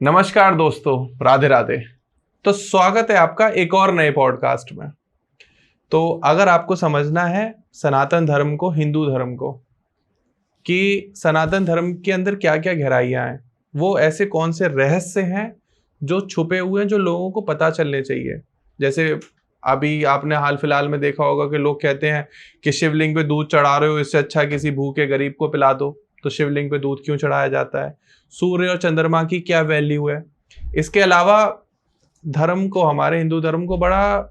नमस्कार दोस्तों, राधे राधे। तो स्वागत है आपका एक और नए पॉडकास्ट में। तो अगर आपको समझना है सनातन धर्म को, हिंदू धर्म को, कि सनातन धर्म के अंदर क्या क्या गहराइयाँ हैं, वो ऐसे कौन से रहस्य हैं जो छुपे हुए हैं, जो लोगों को पता चलने चाहिए। जैसे अभी आपने हाल फिलहाल में देखा होगा कि लोग कहते हैं कि शिवलिंग पे दूध चढ़ा रहे हो, इससे अच्छा किसी भूखे गरीब को पिला दो। तो शिवलिंग पे दूध क्यों चढ़ाया जाता है? सूर्य और चंद्रमा की क्या वैल्यू है? इसके अलावा धर्म को, हमारे हिंदू धर्म को बड़ा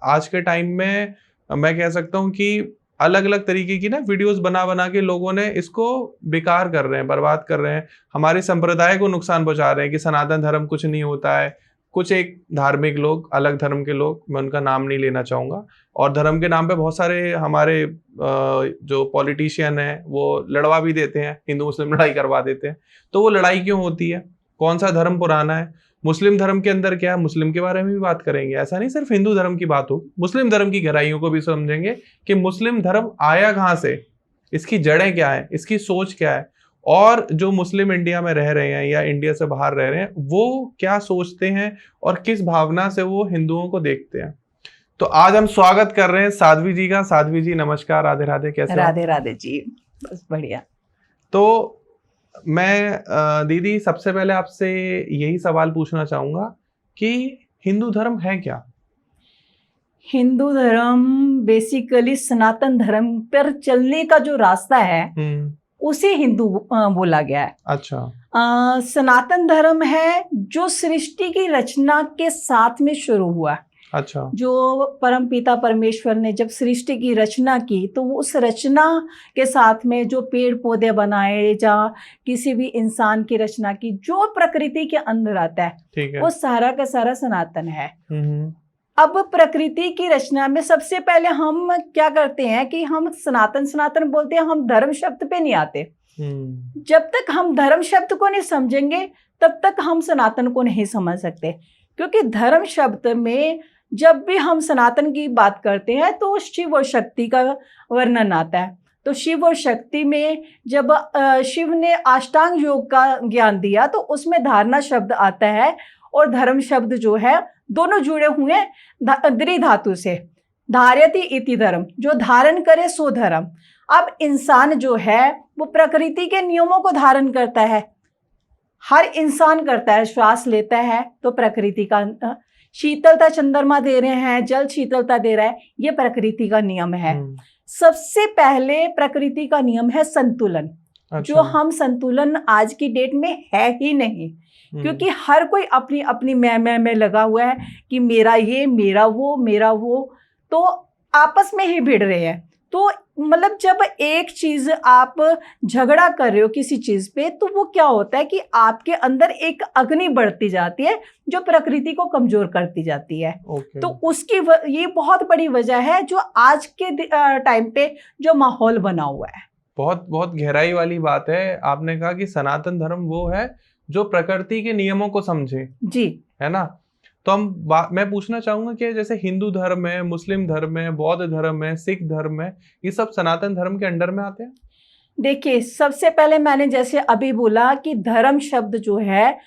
आज के टाइम में मैं कह सकता हूँ कि अलग अलग तरीके की वीडियोस बना बना के लोगों ने इसको बेकार कर रहे हैं, बर्बाद कर रहे हैं, हमारे संप्रदाय को नुकसान पहुंचा रहे हैं कि सनातन धर्म कुछ नहीं होता है। कुछ एक धार्मिक लोग, अलग धर्म के लोग, मैं उनका नाम नहीं लेना चाहूंगा, और धर्म के नाम पे बहुत सारे हमारे जो पॉलिटिशियन हैं वो लड़वा भी देते हैं, हिंदू मुस्लिम लड़ाई करवा देते हैं। तो वो लड़ाई क्यों होती है? कौन सा धर्म पुराना है? मुस्लिम धर्म के अंदर क्या है, मुस्लिम के बारे में भी बात करेंगे। ऐसा नहीं सिर्फ हिंदू धर्म की बात हो, मुस्लिम धर्म की गहराइयों को भी समझेंगे कि मुस्लिम धर्म आया कहाँ से, इसकी जड़ें क्या है, इसकी सोच क्या है, और जो मुस्लिम इंडिया में रह रहे हैं या इंडिया से बाहर रह रहे हैं वो क्या सोचते हैं और किस भावना से वो हिंदुओं को देखते हैं। तो आज हम स्वागत कर रहे हैं साध्वी जी का। साध्वी जी नमस्कार, राधे राधे, कैसे हो? राधे राधे जी, बस बढ़िया। तो मैं दीदी सबसे पहले आपसे यही सवाल पूछना चाहूंगा कि हिंदू धर्म है क्या? हिंदू धर्म बेसिकली सनातन धर्म पर चलने का जो रास्ता है उसे हिंदू बोला गया है। अच्छा। सनातन धर्म है जो सृष्टि की रचना के साथ में शुरू हुआ। अच्छा। जो परमपिता परमेश्वर ने जब सृष्टि की रचना की तो वो उस रचना के साथ में जो पेड़ पौधे बनाए, या किसी भी इंसान की रचना की, जो प्रकृति के अंदर आता है, ठीक है, वो सारा का सारा सनातन है। अब प्रकृति की रचना में सबसे पहले हम क्या करते हैं कि हम सनातन सनातन बोलते हैं, हम धर्म शब्द पे नहीं आते। जब तक हम धर्म शब्द को नहीं समझेंगे तब तक हम सनातन को नहीं समझ सकते। क्योंकि धर्म शब्द में जब भी हम सनातन की बात करते हैं तो शिव और शक्ति का वर्णन आता है। तो शिव और शक्ति में जब शिव ने अष्टांग योग का ज्ञान दिया तो उसमें धारणा शब्द आता है, और धर्म शब्द जो है दोनों जुड़े हुए द्रि धातु से। धार्यति इति धर्म, जो धारण करे सो धर्म। अब इंसान जो है वो प्रकृति के नियमों को धारण करता है, हर इंसान करता है। श्वास लेता है तो प्रकृति का, शीतलता चंद्रमा दे रहे हैं, जल शीतलता दे रहा है, ये प्रकृति का नियम है। सबसे पहले प्रकृति का नियम है संतुलन। अच्छा। जो हम संतुलन आज की डेट में है ही नहीं, क्योंकि हर कोई अपनी अपनी मैं में लगा हुआ है कि मेरा ये, मेरा वो, मेरा वो, तो आपस में ही भिड़ रहे हैं। तो मतलब जब एक चीज आप झगड़ा कर रहे हो किसी चीज पे, तो वो क्या होता है कि आपके अंदर एक अग्नि बढ़ती जाती है जो प्रकृति को कमजोर करती जाती है। तो उसकी ये बहुत बड़ी वजह है जो आज के टाइम पे जो माहौल बना हुआ है। बहुत बहुत गहराई वाली बात है। आपने कहा कि सनातन धर्म वो है जो प्रकृति के नियमों को समझे, जी है ना। तो मैं पूछना चाहूंगा कि जैसे हिंदू धर्म है, मुस्लिम धर्म है, बौद्ध धर्म है, सिख धर्म है, ये सब सनातन धर्म के अंडर में आते हैं? देखिए, सबसे पहले मैंने जैसे अभी बोला कि धर्म शब्द जो है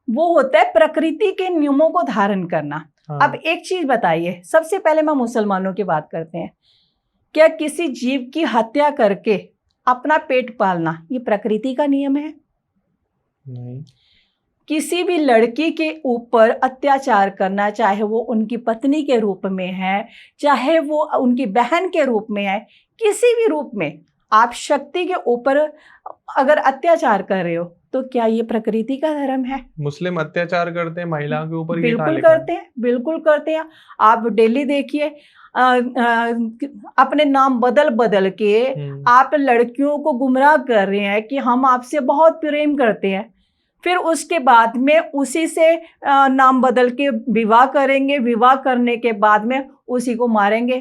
वो होता है प्रकृति के नियमों को धारण करना। हाँ। अब एक चीज बताइए, सबसे पहले मैं मुसलमानों की बात करते हैं। क्या किसी जीव की हत्या करके अपना पेट पालना ये प्रकृति का नियम है? नहीं। किसी भी लड़की के ऊपर अत्याचार करना, चाहे वो उनकी पत्नी के रूप में है, चाहे वो उनकी बहन के रूप में है, किसी भी रूप में आप शक्ति के ऊपर अगर अत्याचार कर रहे हो तो क्या ये प्रकृति का धर्म है? मुस्लिम अत्याचार करते हैं महिलाओं के ऊपर? बिल्कुल करते हैं, बिल्कुल करते हैं। आप डेली देखिए, अपने नाम बदल बदल के आप लड़कियों को गुमराह कर रहे हैं कि हम आपसे बहुत प्रेम करते हैं, फिर उसके बाद में उसी से नाम बदल के विवाह करेंगे, विवाह करने के बाद में उसी को मारेंगे।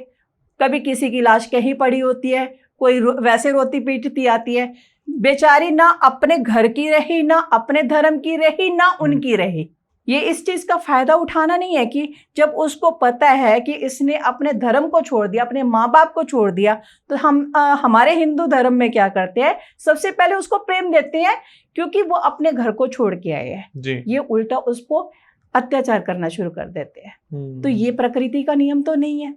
कभी किसी की लाश कहीं पड़ी होती है, कोई वैसे रोती पीटती आती है, बेचारी ना अपने घर की रही, ना अपने धर्म की रही, ना उनकी रही। ये इस चीज का फायदा उठाना नहीं है कि जब उसको पता है कि इसने अपने धर्म को छोड़ दिया, अपने माँ बाप को छोड़ दिया, तो हम हमारे हिंदू धर्म में क्या करते हैं, सबसे पहले उसको प्रेम देते हैं क्योंकि वो अपने घर को छोड़ के आए हैं। ये उल्टा उसको अत्याचार करना शुरू कर देते हैं। तो ये प्रकृति का नियम तो नहीं है।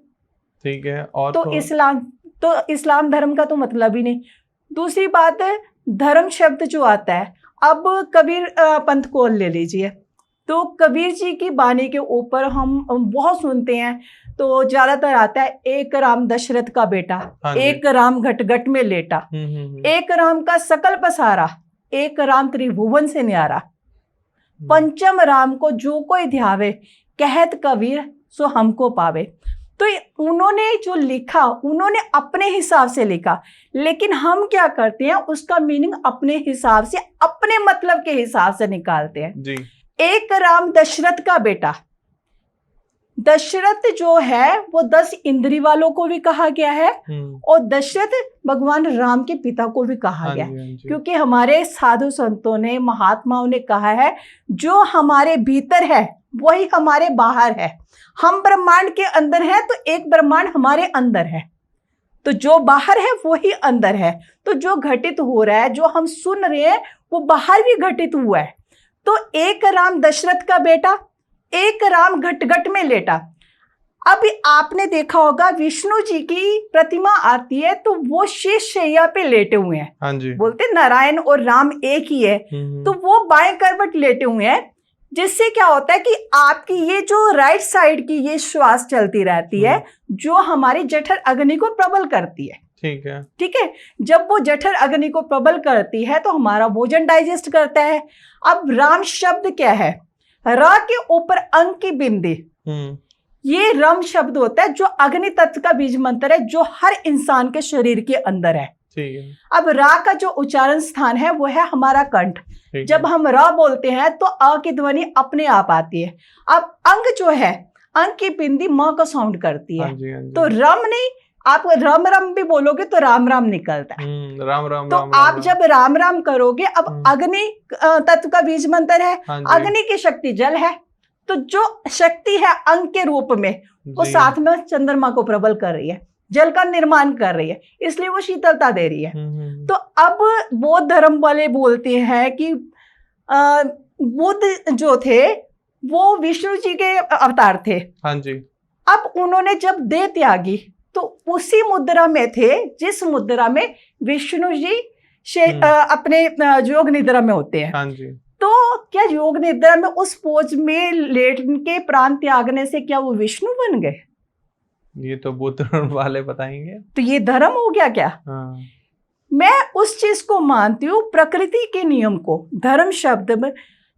ठीक है। और तो इस्लाम धर्म का तो मतलब ही नहीं। दूसरी बात है, धर्म शब्द जो आता है, अब कबीर पंथ को ले लीजिए, तो कबीर जी की बानी के ऊपर हम बहुत सुनते हैं, तो ज्यादातर आता है एक राम दशरथ का बेटा, एक राम घट घट में लेटा, एक राम का सकल पसारा, एक राम त्रिभुवन से न्यारा, पंचम राम को जो कोई ध्यावे, कहत कबीर सो हमको पावे। तो उन्होंने जो लिखा, उन्होंने अपने हिसाब से लिखा, लेकिन हम क्या करते हैं, उसका मीनिंग अपने हिसाब से, अपने मतलब के हिसाब से निकालते हैं जी। एक राम दशरथ का बेटा, दशरथ जो है वो 10 इंद्री वालों को भी कहा गया है और दशरथ भगवान राम के पिता को भी कहा गया, क्योंकि हमारे साधु संतों ने, महात्माओं ने कहा है, जो हमारे भीतर है वही हमारे बाहर है। हम ब्रह्मांड के अंदर हैं तो एक ब्रह्मांड हमारे अंदर है, तो जो बाहर है वही अंदर है। तो जो घटित हो रहा है, जो हम सुन रहे हैं, वो बाहर भी घटित हुआ है। तो एक राम दशरथ का बेटा, एक राम घट घट में लेटा। अब आपने देखा होगा विष्णु जी की प्रतिमा आती है तो वो शेष शैया पे लेटे हुए हैं। हाँ जी। बोलते नारायण और राम एक ही है, तो वो बाएं करवट लेटे हुए हैं, जिससे क्या होता है कि आपकी ये जो राइट साइड की ये श्वास चलती रहती है, जो हमारी जठर अग्नि को प्रबल करती है। ठीक है। जब वो जठर अग्नि को प्रबल करती है तो हमारा भोजन डाइजेस्ट करता है। अब राम शब्द क्या है, रा के ऊपर अंग की बिंदी, ये रम शब्द होता है, जो अग्नि तत्व का बीज मंत्र है, जो हर इंसान के शरीर के अंदर है। अब रा का जो उच्चारण स्थान है वो है हमारा कंठ। जब हम रा बोलते हैं तो अ की ध्वनि अपने आप आती है। अब अंग जो है, अंग की बिंदी म का साउंड करती है। तो रम नहीं, आप रम रम भी बोलोगे तो राम राम निकलता है। राम राम। तो राम, आप राम, जब राम राम करोगे, अब अग्नि तत्व का बीज मंत्र है, अग्नि की शक्ति जल है, तो जो शक्ति है अंग के रूप में, वो साथ में चंद्रमा को प्रबल कर रही है, जल का निर्माण कर रही है, इसलिए वो शीतलता दे रही है। तो अब बौद्ध धर्म वाले बोलते हैं कि बुद्ध जो थे वो विष्णु जी के अवतार थे। हाँ जी। अब उन्होंने जब देह त्यागी तो उसी मुद्रा में थे जिस मुद्रा में विष्णु जी अपने योग निद्रा में होते हैं। हाँ जी। तो क्या योग निद्रा में उस पोज में लेट के प्राण त्यागने से क्या वो विष्णु बन गए? ये तो बुद्ध धर्म वाले बताएंगे। तो ये धर्म हो गया क्या? हाँ। मैं उस चीज को मानती हूँ, प्रकृति के नियम को। धर्म शब्द में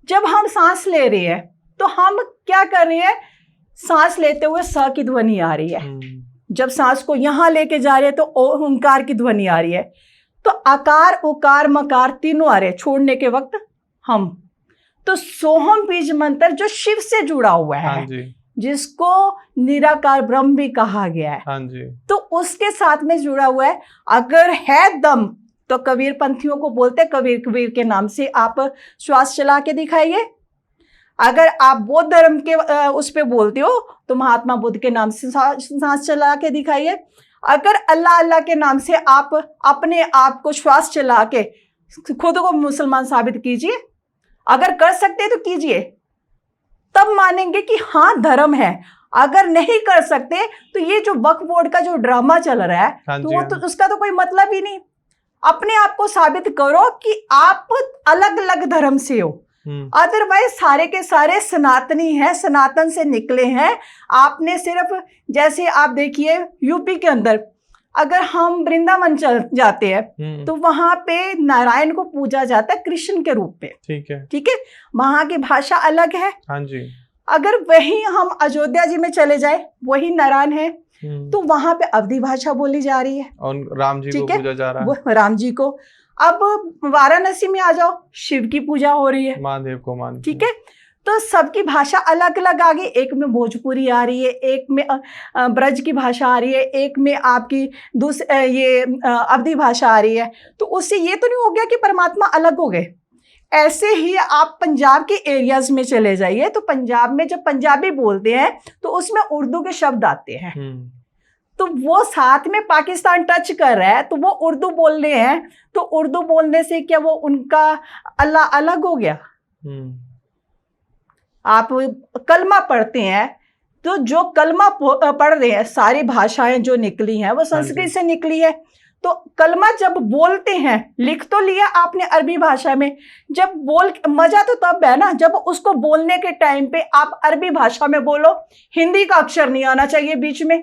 जब हम सांस ले रहे हैं तो हम क्या कर रहे हैं, सांस लेते हुए स की ध्वनि आ रही है, जब सांस को यहां लेके जा रहे हैं तो ओंकार की ध्वनि आ रही है, तो आकार उकार मकार तीनों आ रहे हैं, छोड़ने के वक्त हम। तो सोहम बीज मंत्र जो शिव से जुड़ा हुआ है। हाँ जी। जिसको निराकार ब्रह्म भी कहा गया है। हाँ जी। तो उसके साथ में जुड़ा हुआ है। अगर है दम तो कबीर पंथियों को बोलते हैं, कबीर कबीर के नाम से आप श्वास चला के दिखाइए। अगर आप बौद्ध धर्म के उस पे बोलते हो तो महात्मा बुद्ध के नाम से सांस चला के दिखाइए। अगर अल्लाह अल्लाह के नाम से आप अपने आप को श्वास चला के खुद को मुसलमान साबित कीजिए। अगर कर सकते हैं तो कीजिए, तब मानेंगे कि हाँ धर्म है। अगर नहीं कर सकते तो ये जो वक्फ बोर्ड का जो ड्रामा चल रहा है, हाँ तो वो तो उसका तो कोई मतलब ही नहीं। अपने आप को साबित करो कि आप अलग अलग धर्म से हो, अदरवाइज सारे के सारे सनातनी हैं, सनातन से निकले हैं। आपने सिर्फ, जैसे आप देखिए यूपी के अंदर अगर हम वृंदावन चल जाते हैं तो वहां पे नारायण को पूजा जाता है कृष्ण के रूप में। ठीक है, वहां की भाषा अलग है। हाँ जी। अगर वही हम अयोध्या जी में चले जाए, वही नारायण है, तो वहां पे अवधी भाषा बोली जा रही है और राम जी को पूजा जा रहा है, राम जी को। अब वाराणसी में आ जाओ, शिव की पूजा हो रही है, महादेव को मान। ठीक है, तो सबकी भाषा अलग अलग आ गई। एक में भोजपुरी आ रही है, एक में ब्रज की भाषा आ रही है, एक में आपकी ये अवधी भाषा आ रही है। तो उससे ये तो नहीं हो गया कि परमात्मा अलग हो गए। ऐसे ही आप पंजाब के एरियाज में चले जाइए, तो पंजाब में जब पंजाबी बोलते हैं तो उसमें उर्दू के शब्द आते हैं। तो वो साथ में पाकिस्तान टच कर रहा है, तो वो उर्दू बोल रहे हैं, तो उर्दू बोलने से क्या वो उनका अल्लाह अलग हो गया? आप कलमा पढ़ते हैं, तो जो कलमा पढ़ रहे हैं, सारी भाषाएं जो निकली हैं वो संस्कृत से निकली है। तो कलमा जब बोलते हैं, लिख तो लिया आपने अरबी भाषा में, जब बोल मजा तो तब है ना जब उसको बोलने के टाइम पे आप अरबी भाषा में बोलो, हिंदी का अक्षर नहीं आना चाहिए बीच में।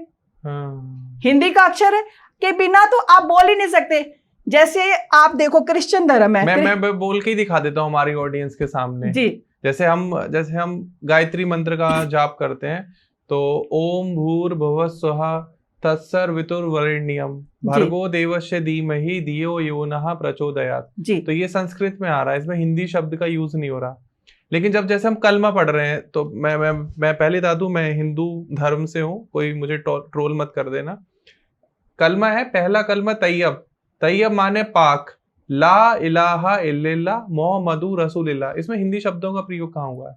हिंदी का अक्षर के बिना तो आप बोल ही नहीं सकते। जैसे आप देखो क्रिश्चियन धर्म है, मैं बोल के ही दिखा देता हूँ हमारी ऑडियंस के सामने जी। जैसे हम गायत्री मंत्र का जाप करते हैं, तो ओम भूर्भुवः स्वः तत्सर्वितुर्वरेण्यम भर्गो देवस्य धीमहि धियो यो नः प्रचोदयात् जी। तो ये संस्कृत में आ रहा है, इसमें हिंदी शब्द का यूज नहीं हो रहा। लेकिन जब जैसे हम कलमा पढ़ रहे हैं, तो मैं पहले बता दूं, मैं हिंदू धर्म से हूँ, कोई मुझे ट्रोल मत कर देना। कलमा है, पहला कलमा तैयब। तैयब माने पाक, ला इलाहा इल्लल्लाह मोहम्मदुर रसूलुल्लाह। इसमें हिंदी शब्दों का प्रयोग कहाँ हुआ है?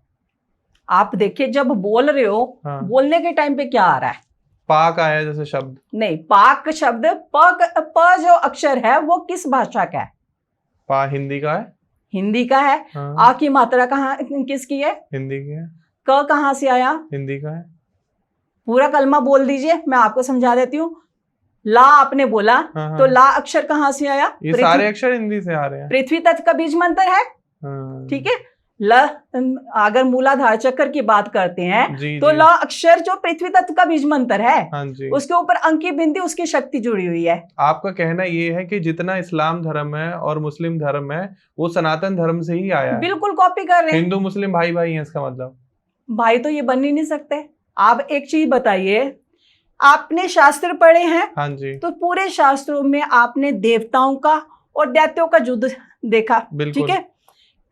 आप देखिए, जब बोल रहे हो, बोलने के टाइम पे क्या आ रहा है? पाक आया जैसे शब्द नहीं, पाक शब्द प जो अक्षर है वो किस भाषा का है? पा हिंदी का है। हिंदी का है। आ की मात्रा कहाँ किसकी है? हिंदी की है। क कहाँ से आया? हिंदी का है। पूरा कलमा बोल दीजिए, मैं आपको समझा देती हूँ। ला आपने बोला, तो ला अक्षर कहाँ से आया? ये सारे अक्षर हिंदी से आ रहे हैं। पृथ्वी तत्व का बीज मंत्र है, ठीक है। ल अगर मूलाधार चक्र की बात करते हैं तो ल अक्षर जो पृथ्वी तत्व का बीज मंत्र है, उसके ऊपर अंकी बिंदी, उसकी शक्ति जुड़ी हुई है। आपका कहना ये है कि जितना इस्लाम धर्म है और मुस्लिम धर्म है वो सनातन धर्म से ही आया है? बिल्कुल कॉपी कर रहे हैं। हिंदू मुस्लिम भाई भाई हैं, इसका मतलब? भाई तो ये बन ही नहीं सकते। आप एक चीज बताइए, आपने शास्त्र पढ़े हैं? हाँ जी। तो पूरे शास्त्रों में आपने देवताओं का और दैत्यों का युद्ध देखा, ठीक है।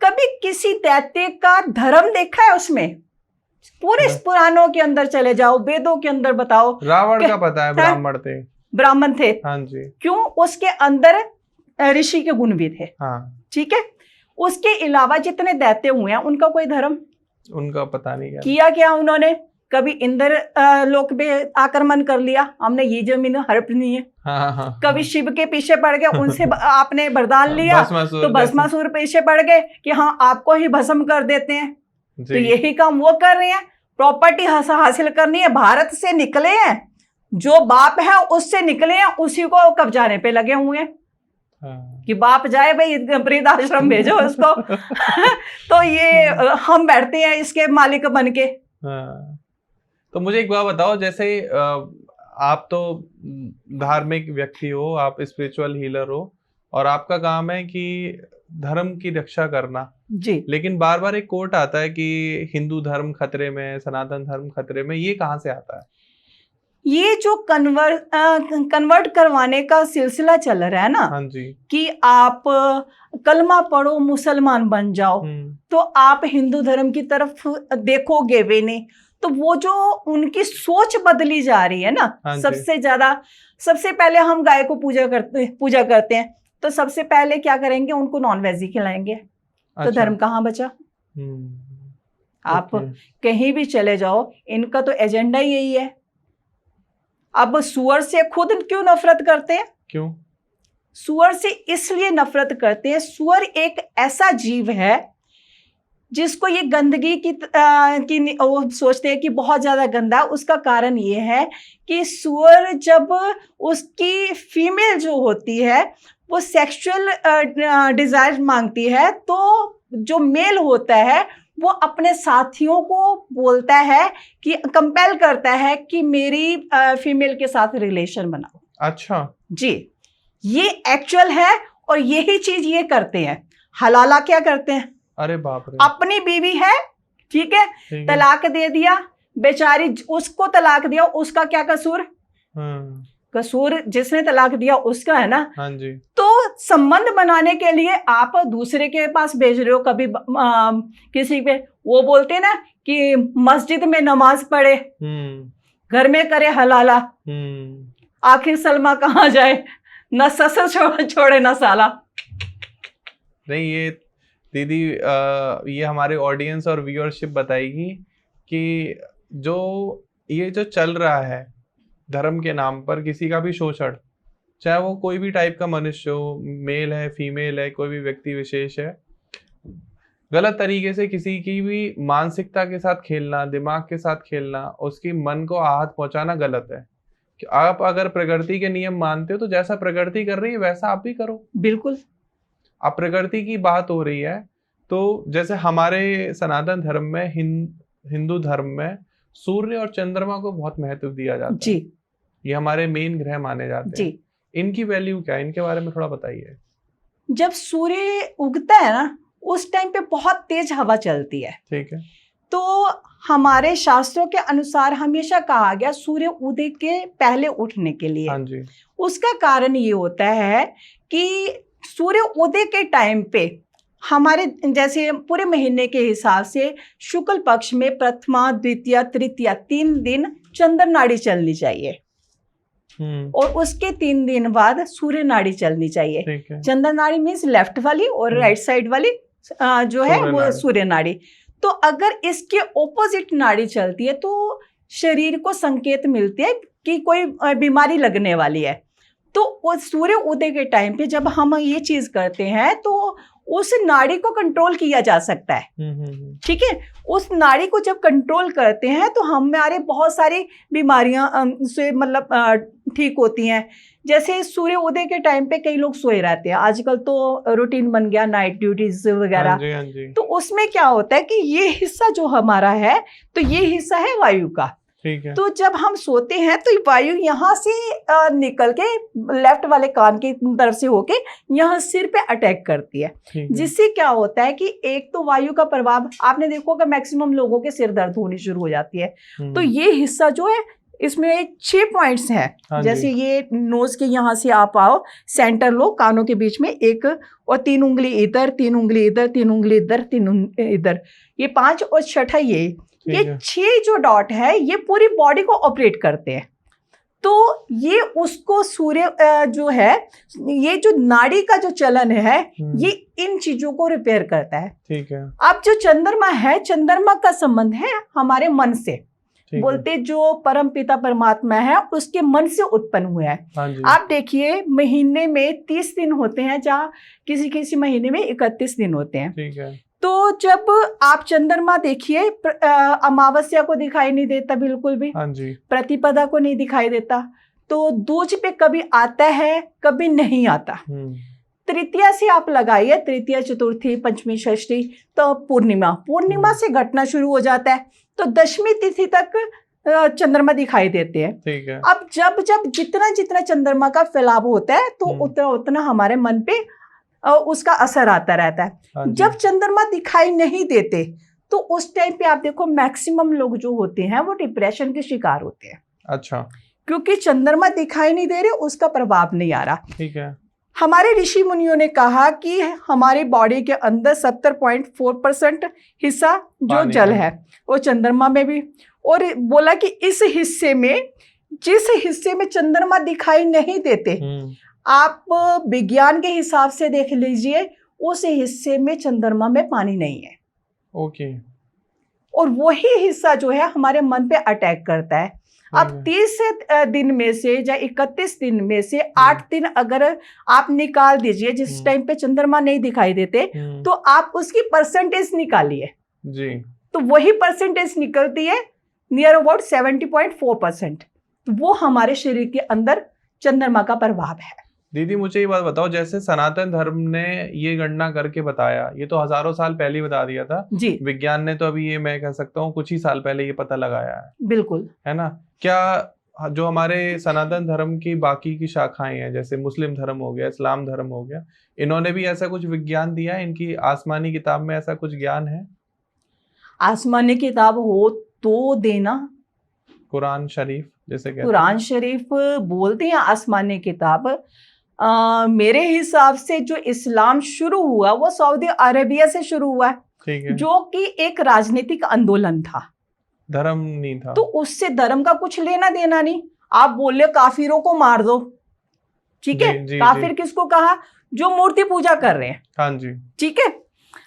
कभी किसी दैत्य का धर्म देखा है उसमें? पूरे पुराणों के अंदर चले जाओ, वेदों के अंदर बताओ। रावण का पता है, ब्राह्मण थे। हाँ जी। क्यों? उसके अंदर ऋषि के गुण भी थे। हाँ। ठीक है। उसके अलावा जितने दैत्य हुए हैं उनका कोई धर्म? उनका पता नहीं किया उन्होंने कभी इंद्र लोक पे आक्रमण कर लिया, हमने ये जमीन हड़पनी है। हाँ। कभी शिव के पीछे पड़ गए, उनसे आपने वरदान लिया, तो भस्मासुर पीछे पड़ गए कि हाँ आपको ही भस्म कर देते हैं। तो यही काम वो कर रहे हैं, प्रॉपर्टी हासिल करनी है। भारत से निकले हैं, जो बाप है उससे निकले हैं, उसी को कब्जाने पे लगे हुए हैं कि बाप जाए भाई वृद्धाश्रम भेजो उसको। तो ये हम बैठते हैं इसके मालिक बन के। तो मुझे एक बात बताओ, जैसे आप तो धार्मिक व्यक्ति हो, आप स्पिरिचुअल हीलर हो, और आपका काम है कि धर्म की रक्षा करना जी। लेकिन बार बार एक कोट आता है कि हिंदू धर्म खतरे में, सनातन धर्म खतरे में। ये कहाँ से आता है? ये जो कन्वर्ट करवाने का सिलसिला चल रहा है ना, हाँ जी, कि आप कलमा पढ़ो मुसलमान बन जाओ, तो आप हिंदू धर्म की तरफ देखोगे भी नहीं। तो वो जो उनकी सोच बदली जा रही है ना, सबसे पहले हम गाय को पूजा करते हैं, तो सबसे पहले क्या करेंगे? उनको नॉन वेज ही खिलाएंगे। तो धर्म कहाँ बचा? आप कहीं भी चले जाओ, इनका तो एजेंडा ही यही है। अब सुअर से खुद क्यों नफरत करते हैं? क्यों? सुअर से इसलिए नफरत करते हैं, सुअर एक ऐसा जीव है जिसको ये गंदगी की वो सोचते हैं कि बहुत ज्यादा गंदा। उसका कारण ये है कि सुअर जब उसकी फीमेल जो होती है वो सेक्सुअल डिजायर मांगती है, तो जो मेल होता है वो अपने साथियों को बोलता है कि कंपेल करता है कि मेरी फीमेल के साथ रिलेशन बनाओ। अच्छा जी, ये एक्चुअल है और यही चीज ये करते हैं। हलाला क्या करते हैं? अरे बाप रे, अपनी बीवी है, ठीक है, तलाक दे दिया, बेचारी उसको तलाक दिया, उसका क्या कसूर? कसूर जिसने तलाक दिया उसका है ना। हाँ जी। तो संबंध बनाने के लिए आप दूसरे के पास भेज रहे हो। कभी किसी पे वो बोलते ना कि मस्जिद में नमाज पढ़े, घर में करे हलाला। आखिर सलमा कहाँ जाए? न ससुर छोड़े न साला। नहीं, दीदी ये हमारे ऑडियंस और व्यूअरशिप बताएगी कि ये जो चल रहा है धर्म के नाम पर किसी का भी शोषण, चाहे वो कोई भी टाइप का मनुष्य हो, मेल है, फीमेल है, कोई भी व्यक्ति विशेष है, गलत तरीके से किसी की भी मानसिकता के साथ खेलना, दिमाग के साथ खेलना, उसकी मन को आहत पहुंचाना गलत है। कि आप अगर प्रकृति के नियम मानते हो तो जैसा प्रकृति कर रही है वैसा आप भी करो। बिल्कुल। अब प्रकृति की बात हो रही है तो जैसे हमारे सनातन धर्म में, हिंदू धर्म में सूर्य और चंद्रमा को बहुत महत्व दिया जाता है जी। ये हमारे मेन ग्रह माने जाते हैं जी। इनकी वैल्यू क्या है, इनके बारे में थोड़ा बताइए। जब सूर्य उगता है ना उस टाइम पे बहुत तेज हवा चलती है, ठीक है, तो हमारे शास्त्रों के अनुसार हमेशा कहा गया सूर्य उदय के पहले उठने के लिए। हाँ जी। उसका कारण ये होता है कि सूर्य उदय के टाइम पे हमारे जैसे पूरे महीने के हिसाब से शुक्ल पक्ष में प्रथमा, द्वितीया, तृतीया 3 दिन चंद्र नाड़ी चलनी चाहिए और उसके 3 दिन बाद सूर्य नाड़ी चलनी चाहिए। चंद्र नाड़ी मीन्स लेफ्ट वाली और राइट साइड वाली जो है वो सूर्य नाड़ी। तो अगर इसके ऑपोजिट नाड़ी चलती है तो शरीर को संकेत मिलती है कि कोई बीमारी लगने वाली है। तो उस सूर्य उदय के टाइम पे जब हम ये चीज करते हैं तो उस नाड़ी को कंट्रोल किया जा सकता है, ठीक है। उस नाड़ी को जब कंट्रोल करते हैं तो हमारे बहुत सारी बीमारियां से मतलब ठीक होती हैं। जैसे सूर्य उदय के टाइम पे कई लोग सोए रहते हैं, आजकल तो रूटीन बन गया नाइट ड्यूटीज वगैरह। तो उसमें क्या होता है कि ये हिस्सा जो हमारा है तो ये हिस्सा है वायु का, ठीक है। तो जब हम सोते हैं तो वायु यहाँ से निकल के लेफ्ट वाले कान की तरफ से होके यहाँ सिर पे अटैक करती है, जिससे क्या होता है कि एक तो वायु का प्रभाव, आपने देखो कि मैक्सिमम लोगों के सिर दर्द होनी शुरू हो जाती है। तो ये हिस्सा जो है इसमें 6 पॉइंट्स हैं। जैसे ये नोज के यहाँ से आप आओ, सेंटर लो, कानों के बीच में एक और 3 उंगली इधर, 3 उंगली इधर, 3 उंगली इधर, 3 इधर, ये 5 और छठा ये 6 जो डॉट है ये पूरी बॉडी को ऑपरेट करते हैं। तो ये उसको सूर्य जो है, ये जो नाड़ी का जो चलन है ये इन चीजों को रिपेयर करता है, ठीक है। अब जो चंद्रमा है, चंद्रमा का संबंध है हमारे मन से, बोलते जो परम पिता परमात्मा है उसके मन से उत्पन्न हुआ है। आप देखिए महीने में 30 दिन होते हैं, जहाँ किसी किसी महीने में 31 दिन होते हैं, ठीक है। तो जब आप चंद्रमा देखिए, अमावस्या को दिखाई नहीं देता बिल्कुल भी, प्रतिपदा को नहीं दिखाई देता, तो दूज पे कभी आता है कभी नहीं आता। तृतीया से आप लगाइए, तृतीया, चतुर्थी, पंचमी, षष्ठी, तो पूर्णिमा से घटना शुरू हो जाता है। तो दशमी तिथि तक चंद्रमा दिखाई देते हैं, ठीक है। अब जब जब जितना जितना चंद्रमा का फैलाव होता है तो उतना उतना हमारे मन पे उसका असर आता रहता है। जब चंद्रमा दिखाई नहीं देते तो उस टाइम पे आप देखो मैक्सिमम लोग जो होते हैं वो डिप्रेशन के शिकार होते हैं। अच्छा, क्योंकि चंद्रमा दिखाई नहीं दे रहे, उसका प्रभाव नहीं आ रहा, ठीक है। हमारे ऋषि मुनियों ने कहा कि हमारी बॉडी के अंदर 70.4% हिस्सा जो जल है वो चंद्रमा में भी, और बोला कि इस हिस्से में, जिस हिस्से में चंद्रमा दिखाई नहीं देते, आप विज्ञान के हिसाब से देख लीजिए उस हिस्से में चंद्रमा में पानी नहीं है, ओके। और वही हिस्सा जो है हमारे मन पे अटैक करता है। अब 30 दिन में से या 31 दिन में से 8 दिन अगर आप निकाल दीजिए जिस टाइम पे चंद्रमा नहीं दिखाई देते, तो आप उसकी परसेंटेज निकालिए जी, तो वही परसेंटेज निकलती है नियर अबाउट 70.4%। वो हमारे शरीर के अंदर चंद्रमा का प्रभाव है। दीदी मुझे ये बात बताओ, जैसे सनातन धर्म ने ये गणना करके बताया, ये तो हजारों साल पहले ही बता दिया था जी, विज्ञान ने तो अभी ये मैं कह सकता हूँ कुछ ही साल पहले ये पता लगाया है, बिल्कुल, है ना। क्या जो हमारे सनातन धर्म की बाकी की शाखाएं हैं, जैसे मुस्लिम धर्म हो गया, इस्लाम धर्म हो गया, इन्होंने भी ऐसा कुछ विज्ञान दिया है? इनकी आसमानी किताब में ऐसा कुछ ज्ञान है? आसमानी किताब हो तो देना, कुरान शरीफ जैसे कुरान शरीफ बोलते हैं आसमानी किताब। मेरे हिसाब से जो इस्लाम शुरू हुआ वो सऊदी अरेबिया से शुरू हुआ है, जो कि एक राजनीतिक आंदोलन था, धर्म नहीं था। तो उससे धर्म का कुछ लेना देना नहीं। आप बोले काफिरों को मार दो, ठीक है, काफिर किसको कहा? जो मूर्ति पूजा कर रहे हैं, हाँ जी, ठीक है।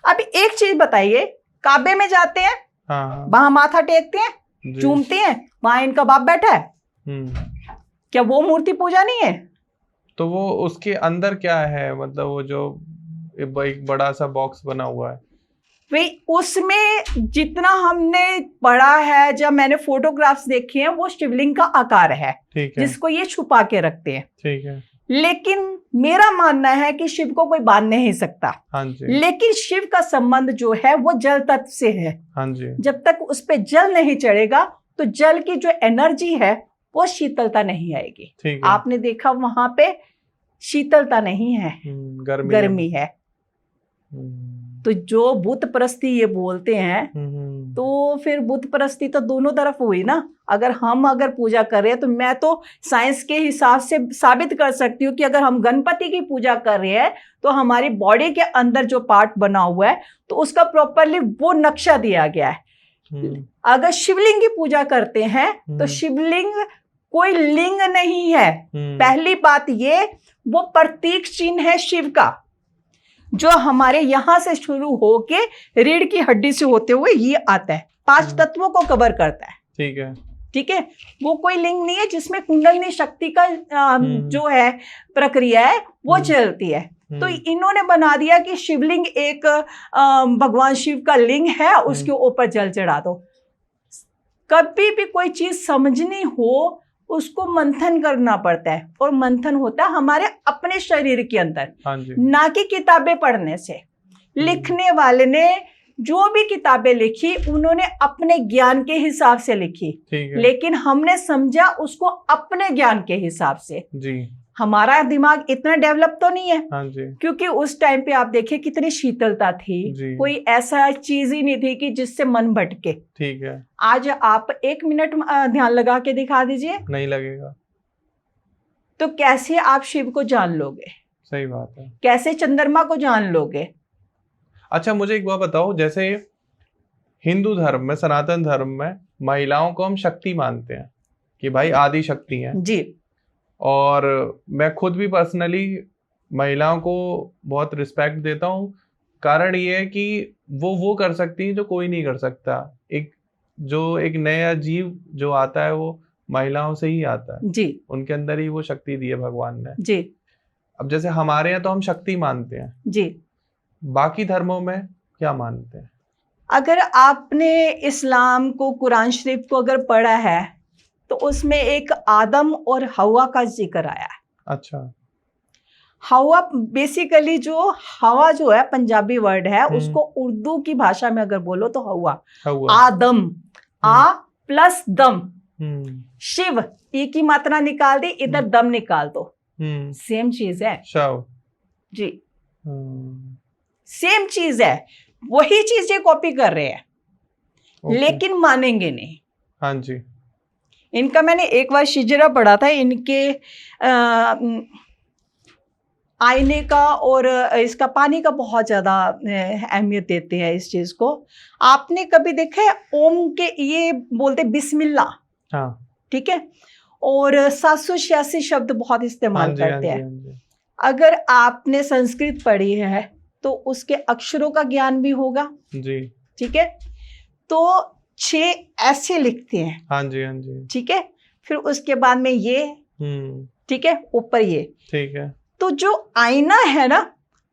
अभी एक चीज बताइए, काबे में जाते हैं, हाँ, वहां माथा टेकते हैं, चूमते हैं, वहां इनका बाप बैठा है, क्या वो मूर्ति पूजा नहीं है? तो वो उसके अंदर क्या है, मतलब वो जो एक बड़ा सा बॉक्स बना हुआ है, भाई उसमें जितना हमने पढ़ा है, जब मैंने फोटोग्राफ्स देखे हैं, वो शिवलिंग का आकार है, ठीक है, जिसको ये छुपा के रखते हैं। ठीक है, लेकिन मेरा मानना है कि शिव को कोई बांध नहीं सकता। हाँ जी, लेकिन शिव का संबंध जो है वो जल तत्व से है। हाँ जी, जब तक उस पे जल नहीं चढ़ेगा तो जल की जो एनर्जी है वो शीतलता नहीं आएगी। ठीक है, आपने देखा वहां पे शीतलता नहीं है, गर्मी है। तो जो बुत परस्ती ये बोलते हैं, तो फिर बुत परस्ती तो दोनों तरफ हुई ना। अगर पूजा कर रहे हैं, तो मैं तो साइंस के हिसाब से साबित कर सकती हूँ कि अगर हम गणपति की पूजा कर रहे हैं तो हमारी बॉडी के अंदर जो पार्ट बना हुआ है तो उसका प्रॉपरली वो नक्शा दिया गया है। अगर शिवलिंग की पूजा करते हैं तो शिवलिंग कोई लिंग नहीं है। पहली बात ये, वो प्रतीक चिन्ह है शिव का, जो हमारे यहां से शुरू होके रीढ़ की हड्डी से होते हुए ये आता है, 5 तत्वों को कवर करता है। ठीक है, ठीक है, वो कोई लिंग नहीं है जिसमें कुंडलिनी शक्ति का जो है प्रक्रिया है वो चलती है। तो इन्होंने बना दिया कि शिवलिंग एक भगवान शिव का लिंग है, उसके ऊपर जल चढ़ा दो। कभी भी कोई चीज समझनी हो उसको मंथन करना पड़ता है, और मंथन होता है हमारे अपने शरीर के अंदर, ना कि किताबें पढ़ने से। लिखने वाले ने जो भी किताबें लिखी उन्होंने अपने ज्ञान के हिसाब से लिखी, लेकिन हमने समझा उसको अपने ज्ञान के हिसाब से जी। हमारा दिमाग इतना डेवलप तो नहीं है, क्योंकि उस टाइम पे आप देखिए कितनी शीतलता थी, कोई ऐसा चीज ही नहीं थी कि जिससे मन भटके। ठीक है, आज आप 1 मिनट ध्यान लगा के दिखा दीजिए, नहीं लगेगा तो कैसे आप शिव को जान लोगे? सही बात है। कैसे चंद्रमा को जान लोगे? अच्छा, मुझे एक बात बताओ, जैसे हिंदू धर्म में, सनातन धर्म में महिलाओं को हम शक्ति मानते हैं कि भाई आदि शक्ति है जी, और मैं खुद भी पर्सनली महिलाओं को बहुत रिस्पेक्ट देता हूँ। कारण ये है कि वो कर सकती है जो कोई नहीं कर सकता। एक नया जीव जो आता है वो महिलाओं से ही आता है जी, उनके अंदर ही वो शक्ति दी है भगवान ने जी। अब जैसे हमारे यहाँ तो हम शक्ति मानते हैं जी, बाकी धर्मों में क्या मानते हैं? अगर आपने इस्लाम को, कुरान शरीफ को अगर पढ़ा है तो उसमें एक आदम और हवा का जिक्र आया है। अच्छा। हवा बेसिकली हवा जो है पंजाबी वर्ड है, उसको उर्दू की भाषा में अगर बोलो तो हवा। आदम, आ प्लस दम, शिव ई की मात्रा निकाल दी, इधर दम निकाल दो, सेम चीज है जी, सेम चीज है, वही चीज ये कॉपी कर रहे हैं लेकिन मानेंगे नहीं। हाँ जी। इनका मैंने एक बार शिजरा पढ़ा था, इनके आईने का और इसका पानी का बहुत ज्यादा अहमियत देते हैं इस चीज को। आपने कभी देखा है ओम के ये बोलते बिस्मिल्लाह, हाँ ठीक है, और 786 शब्द बहुत इस्तेमाल करते हैं। अगर आपने संस्कृत पढ़ी है तो उसके अक्षरों का ज्ञान भी होगा जी, ठीक है। तो 6 ऐसे लिखते हैं, हाँ जी हाँ जी, ठीक है। फिर उसके बाद में ये, ठीक है, ऊपर ये, ठीक है। तो जो आईना है ना,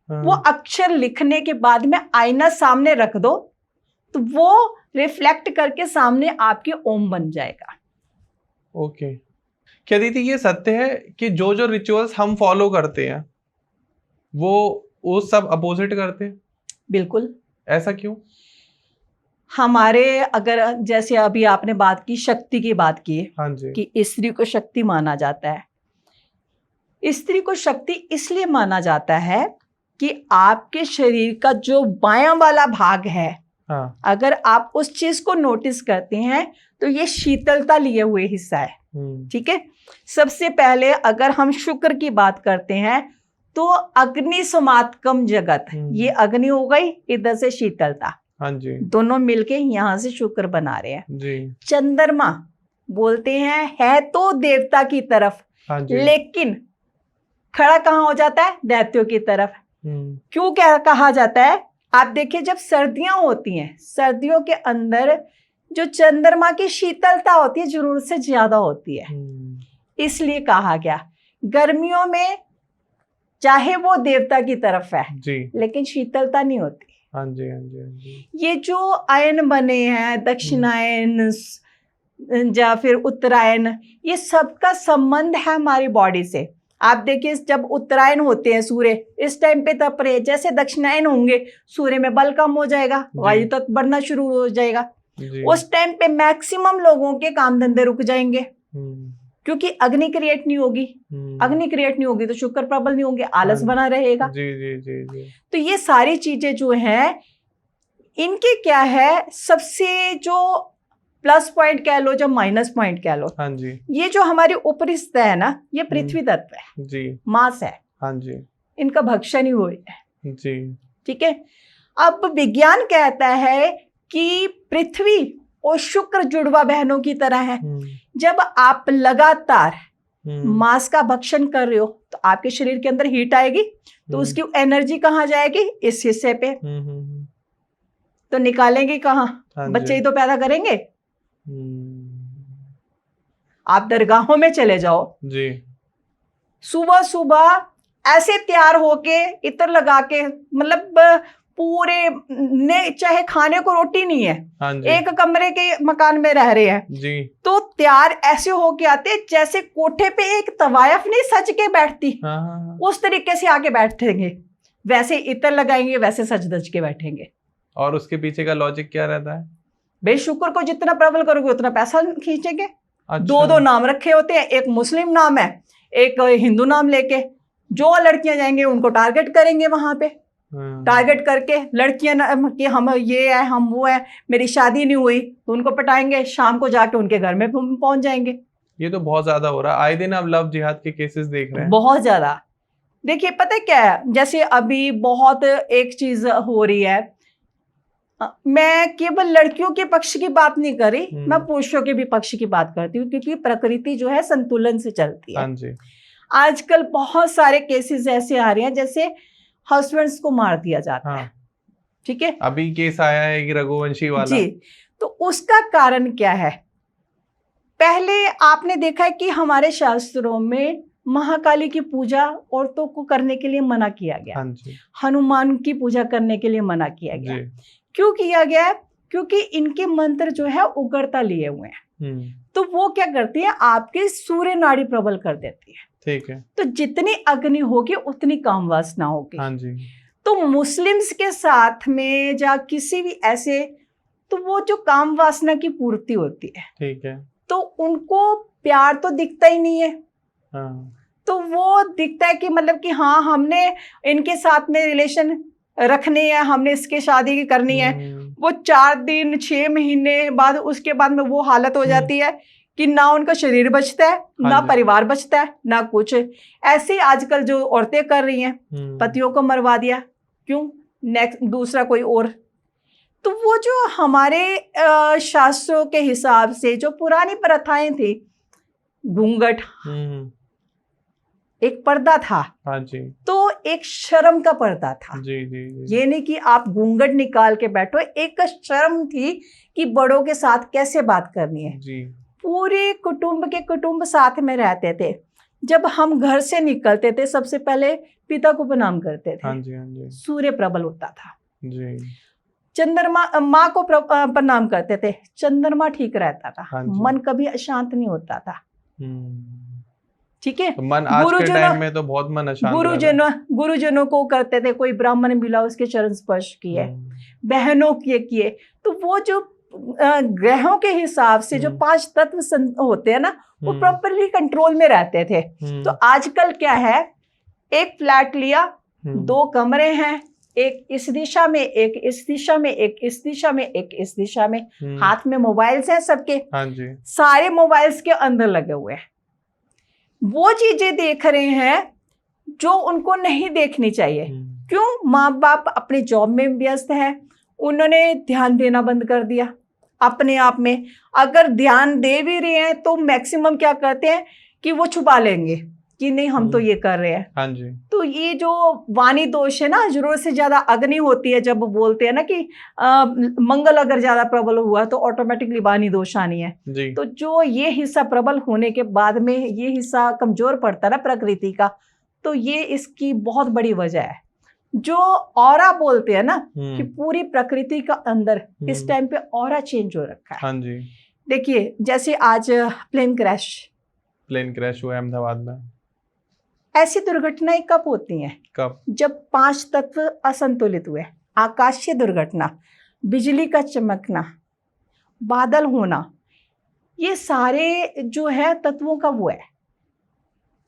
वो अक्षर लिखने के बाद में आईना सामने रख दो तो वो रिफ्लेक्ट करके सामने आपके ओम बन जाएगा। ओके। क्या दीदी ये सत्य है कि जो जो रिचुअल्स हम फॉलो करते हैं वो सब अपोजिट करते हैं? बिल्कुल। ऐसा क्यों? हमारे अगर जैसे अभी आपने बात की, शक्ति की बात की, हाँ जी, कि स्त्री को शक्ति माना जाता है। स्त्री को शक्ति इसलिए माना जाता है कि आपके शरीर का जो बायां वाला भाग है, हाँ, अगर आप उस चीज को नोटिस करते हैं तो ये शीतलता लिए हुए हिस्सा है, ठीक है। सबसे पहले अगर हम शुक्र की बात करते हैं तो अग्नि समात्कम जगत, ये अग्नि हो गई, इधर से शीतलता, हाँ जी, दोनों मिलके यहाँ से शुक्र बना रहे हैं जी। चंद्रमा बोलते हैं है तो देवता की तरफ, हाँ जी, लेकिन खड़ा कहाँ हो जाता है? दैत्यों की तरफ। क्यों क्या कहा जाता है? आप देखिए जब सर्दियां होती हैं, सर्दियों के अंदर जो चंद्रमा की शीतलता होती है जरूरत से ज्यादा होती है, इसलिए कहा गया गर्मियों में चाहे वो देवता की तरफ है जी, लेकिन शीतलता नहीं होती। हाँ जी, हाँ जी, हाँ जी। ये जो अयन बने हैं, दक्षिणायन या फिर उत्तरायण, ये सबका संबंध है हमारी बॉडी से। आप देखिए जब उत्तरायण होते हैं सूर्य इस टाइम पे तप रहे, जैसे दक्षिणायन होंगे सूर्य में बल कम हो जाएगा, वायु तत्व बढ़ना शुरू हो जाएगा, उस टाइम पे मैक्सिमम लोगों के काम धंधे रुक जाएंगे क्योंकि अग्नि क्रिएट नहीं होगी। अग्नि क्रिएट नहीं होगी तो शुक्र प्रबल नहीं होंगे, आलस बना रहेगा। जी जी जी जी। तो ये सारी चीजें जो हैं इनके क्या है, सबसे जो प्लस पॉइंट कह लो, जो माइनस पॉइंट कह लो, हाँ जी, ये जो हमारी ऊपरी सतह है ना, ये पृथ्वी तत्व है जी, मास है, हाँ जी, इनका भक्षण ही हुई है। जी, ठीक है। अब विज्ञान कहता है कि पृथ्वी और शुक्र जुड़वा बहनों की तरह है। जब आप लगातार मांस का भक्षण कर रहे हो तो आपके शरीर के अंदर हीट आएगी, तो उसकी एनर्जी कहाँ जाएगी, इस हिस्से पे। तो निकालेंगे कहाँ, बच्चे ही तो पैदा करेंगे। आप दरगाहों में चले जाओ जी, सुबह सुबह ऐसे तैयार होके इत्र लगा के, मतलब पूरे ने, चाहे खाने को रोटी नहीं है, एक कमरे के मकान में रह रहे हैं जी, तो तैयार ऐसे होके आते जैसे कोठे पे एक तवायफ नहीं सज के बैठती, उस तरीके से आके बैठेंगे, वैसे इत्र लगाएंगे, वैसे सज धज के बैठेंगे। और उसके पीछे का लॉजिक क्या रहता है? भाई शुक्र को जितना प्रबल करोगे उतना पैसा खींचेंगे। अच्छा। दो नाम रखे होते हैं, एक मुस्लिम नाम है, एक हिंदू नाम लेके जो लड़कियां जाएंगे उनको टारगेट करेंगे, वहां पे टारगेट करके लड़कियां कि हम ये है, हम वो है, मेरी शादी नहीं हुई, तो उनको पटाएंगे, शाम को जाके उनके घर में पहुंच जाएंगे। ये तो बहुत ज्यादा हो रहा है, आए दिन आप लव जिहाद के केसेस देख रहे हैं। बहुत ज्यादा। देखिए पता है क्या है, जैसे अभी बहुत एक चीज हो रही है, मैं केवल लड़कियों के पक्ष की बात नहीं कर रही, मैं पुरुषों के भी पक्ष की बात करती हूँ, क्योंकि प्रकृति जो है संतुलन से चलती है। हाँ जी। आजकल बहुत सारे केसेस ऐसे आ रहे हैं जैसे हस्बैंड्स को मार दिया जाता है। ठीक है, अभी केस आया है कि रघुवंशी वाला जी। तो उसका कारण क्या है? पहले आपने देखा है कि हमारे शास्त्रों में महाकाली की पूजा औरतों को करने के लिए मना किया गया। हाँ जी। हनुमान की पूजा करने के लिए मना किया गया। क्यों किया गया? क्योंकि इनके मंत्र जो है उग्रता लिए हुए हैं, तो वो क्या करती है, आपके सूर्य नाड़ी प्रबल कर देती है। ठीक है। तो जितनी अग्नि होगी उतनी काम वासना होगी। हाँ जी। तो मुस्लिम्स के साथ में या किसी भी ऐसे, तो वो जो काम वासना की पूर्ति होती है, ठीक है, तो उनको प्यार तो दिखता ही नहीं है। हाँ। तो वो दिखता है कि मतलब कि हाँ हमने इनके साथ में रिलेशन रखनी है, हमने इसके शादी करनी है। वो 4 दिन 6 महीने बाद उसके बाद में वो हालत हो जाती है कि ना उनका शरीर बचता है, ना परिवार बचता है, ना कुछ। ऐसे आजकल जो औरतें कर रही हैं, पतियों को मरवा दिया, क्यों, नेक्स्ट दूसरा कोई और। तो वो जो हमारे शास्त्रों के हिसाब से जो पुरानी प्रथाएं थी, घूंघट एक पर्दा था। हाँ जी। तो एक शर्म का पर्दा था। जी, जी, जी। ये नहीं कि आप घूंघट निकाल के बैठो, एक शर्म थी कि बड़ों के साथ कैसे बात करनी है। जी। पूरे कुटुंब के कुटुंब साथ में रहते थे। जब हम घर से निकलते थे सबसे पहले पिता को प्रणाम करते थे। हाँ जी, हाँ जी। सूर्य प्रबल होता था। जी। चंद्रमा, माँ को प्रणाम करते थे, चंद्रमा ठीक रहता था। हाँ, मन कभी अशांत नहीं होता था। ठीक है। तो मन आज के टाइम में तो बहुत मन अशांत। गुरुजनों को करते थे, कोई ब्राह्मण मिला उसके चरण स्पर्श किए, बहनों के किए। तो वो जो ग्रहों के हिसाब से जो 5 तत्व होते हैं ना, वो प्रॉपरली कंट्रोल में रहते थे। तो आजकल क्या है, एक फ्लैट लिया, 2 कमरे हैं, एक इस दिशा में, एक इस दिशा में, एक इस दिशा में, एक इस दिशा में, हाथ में मोबाइल्स हैं सबके। हाँ जी। सारे मोबाइल्स के अंदर लगे हुए हैं, वो चीजें देख रहे हैं जो उनको नहीं देखनी चाहिए। क्यों? माँ बाप अपने जॉब में व्यस्त है, उन्होंने ध्यान देना बंद कर दिया अपने आप में। अगर ध्यान दे भी रहे हैं तो मैक्सिमम क्या करते हैं कि वो छुपा लेंगे, कि नहीं हम तो ये कर रहे हैं। हाँ जी। तो ये जो वाणी दोष है ना, जरूरत से ज्यादा अग्नि होती है, जब बोलते हैं ना कि मंगल अगर ज्यादा प्रबल हुआ तो ऑटोमेटिकली वाणी दोष आनी है जी। तो जो ये हिस्सा प्रबल होने के बाद में ये हिस्सा कमजोर पड़ता है ना प्रकृति का, तो ये इसकी बहुत बड़ी वजह है। जो ऑरा बोलते हैं ना कि पूरी प्रकृति का अंदर इस टाइम पे ऑरा चेंज हो रखा है। हाँ जी। देखिए जैसे आज प्लेन क्रैश हुआ अहमदाबाद में। ऐसी दुर्घटनाएं कब होती हैं? कब? जब 5 तत्व असंतुलित हुए। आकाशीय दुर्घटना, बिजली का चमकना, बादल होना, ये सारे जो है तत्वों का वो है।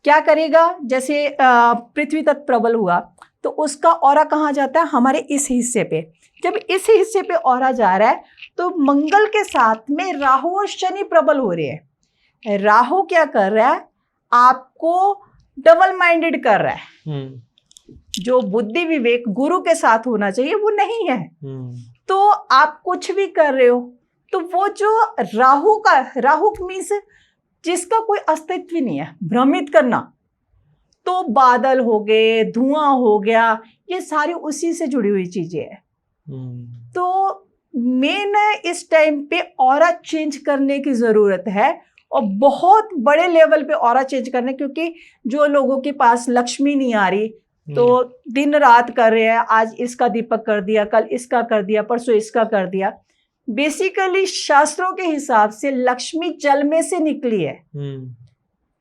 क्या करेगा? जैसे पृथ्वी तत्व प्रबल हुआ तो उसका ऑरा कहाँ जाता है? हमारे इस हिस्से पे। जब इस हिस्से पे ऑरा जा रहा है तो मंगल के साथ में राहु और शनि प्रबल हो रहे हैं। राहु क्या कर रहा है? आपको डबल माइंडेड कर रहा है। जो बुद्धि विवेक गुरु के साथ होना चाहिए वो नहीं है। तो आप कुछ भी कर रहे हो तो वो जो राहु मीन्स जिसका कोई अस्तित्व ही नहीं है, भ्रमित करना। तो बादल हो गए, धुआं हो गया, ये सारी उसी से जुड़ी हुई चीजें हैं। तो मेन इस टाइम पे ऑरा चेंज करने की जरूरत है और बहुत बड़े लेवल पे ऑरा चेंज करने, क्योंकि जो लोगों के पास लक्ष्मी नहीं आ रही तो दिन रात कर रहे हैं, आज इसका दीपक कर दिया, कल इसका कर दिया, परसों इसका कर दिया। बेसिकली शास्त्रों के हिसाब से लक्ष्मी जल में से निकली है।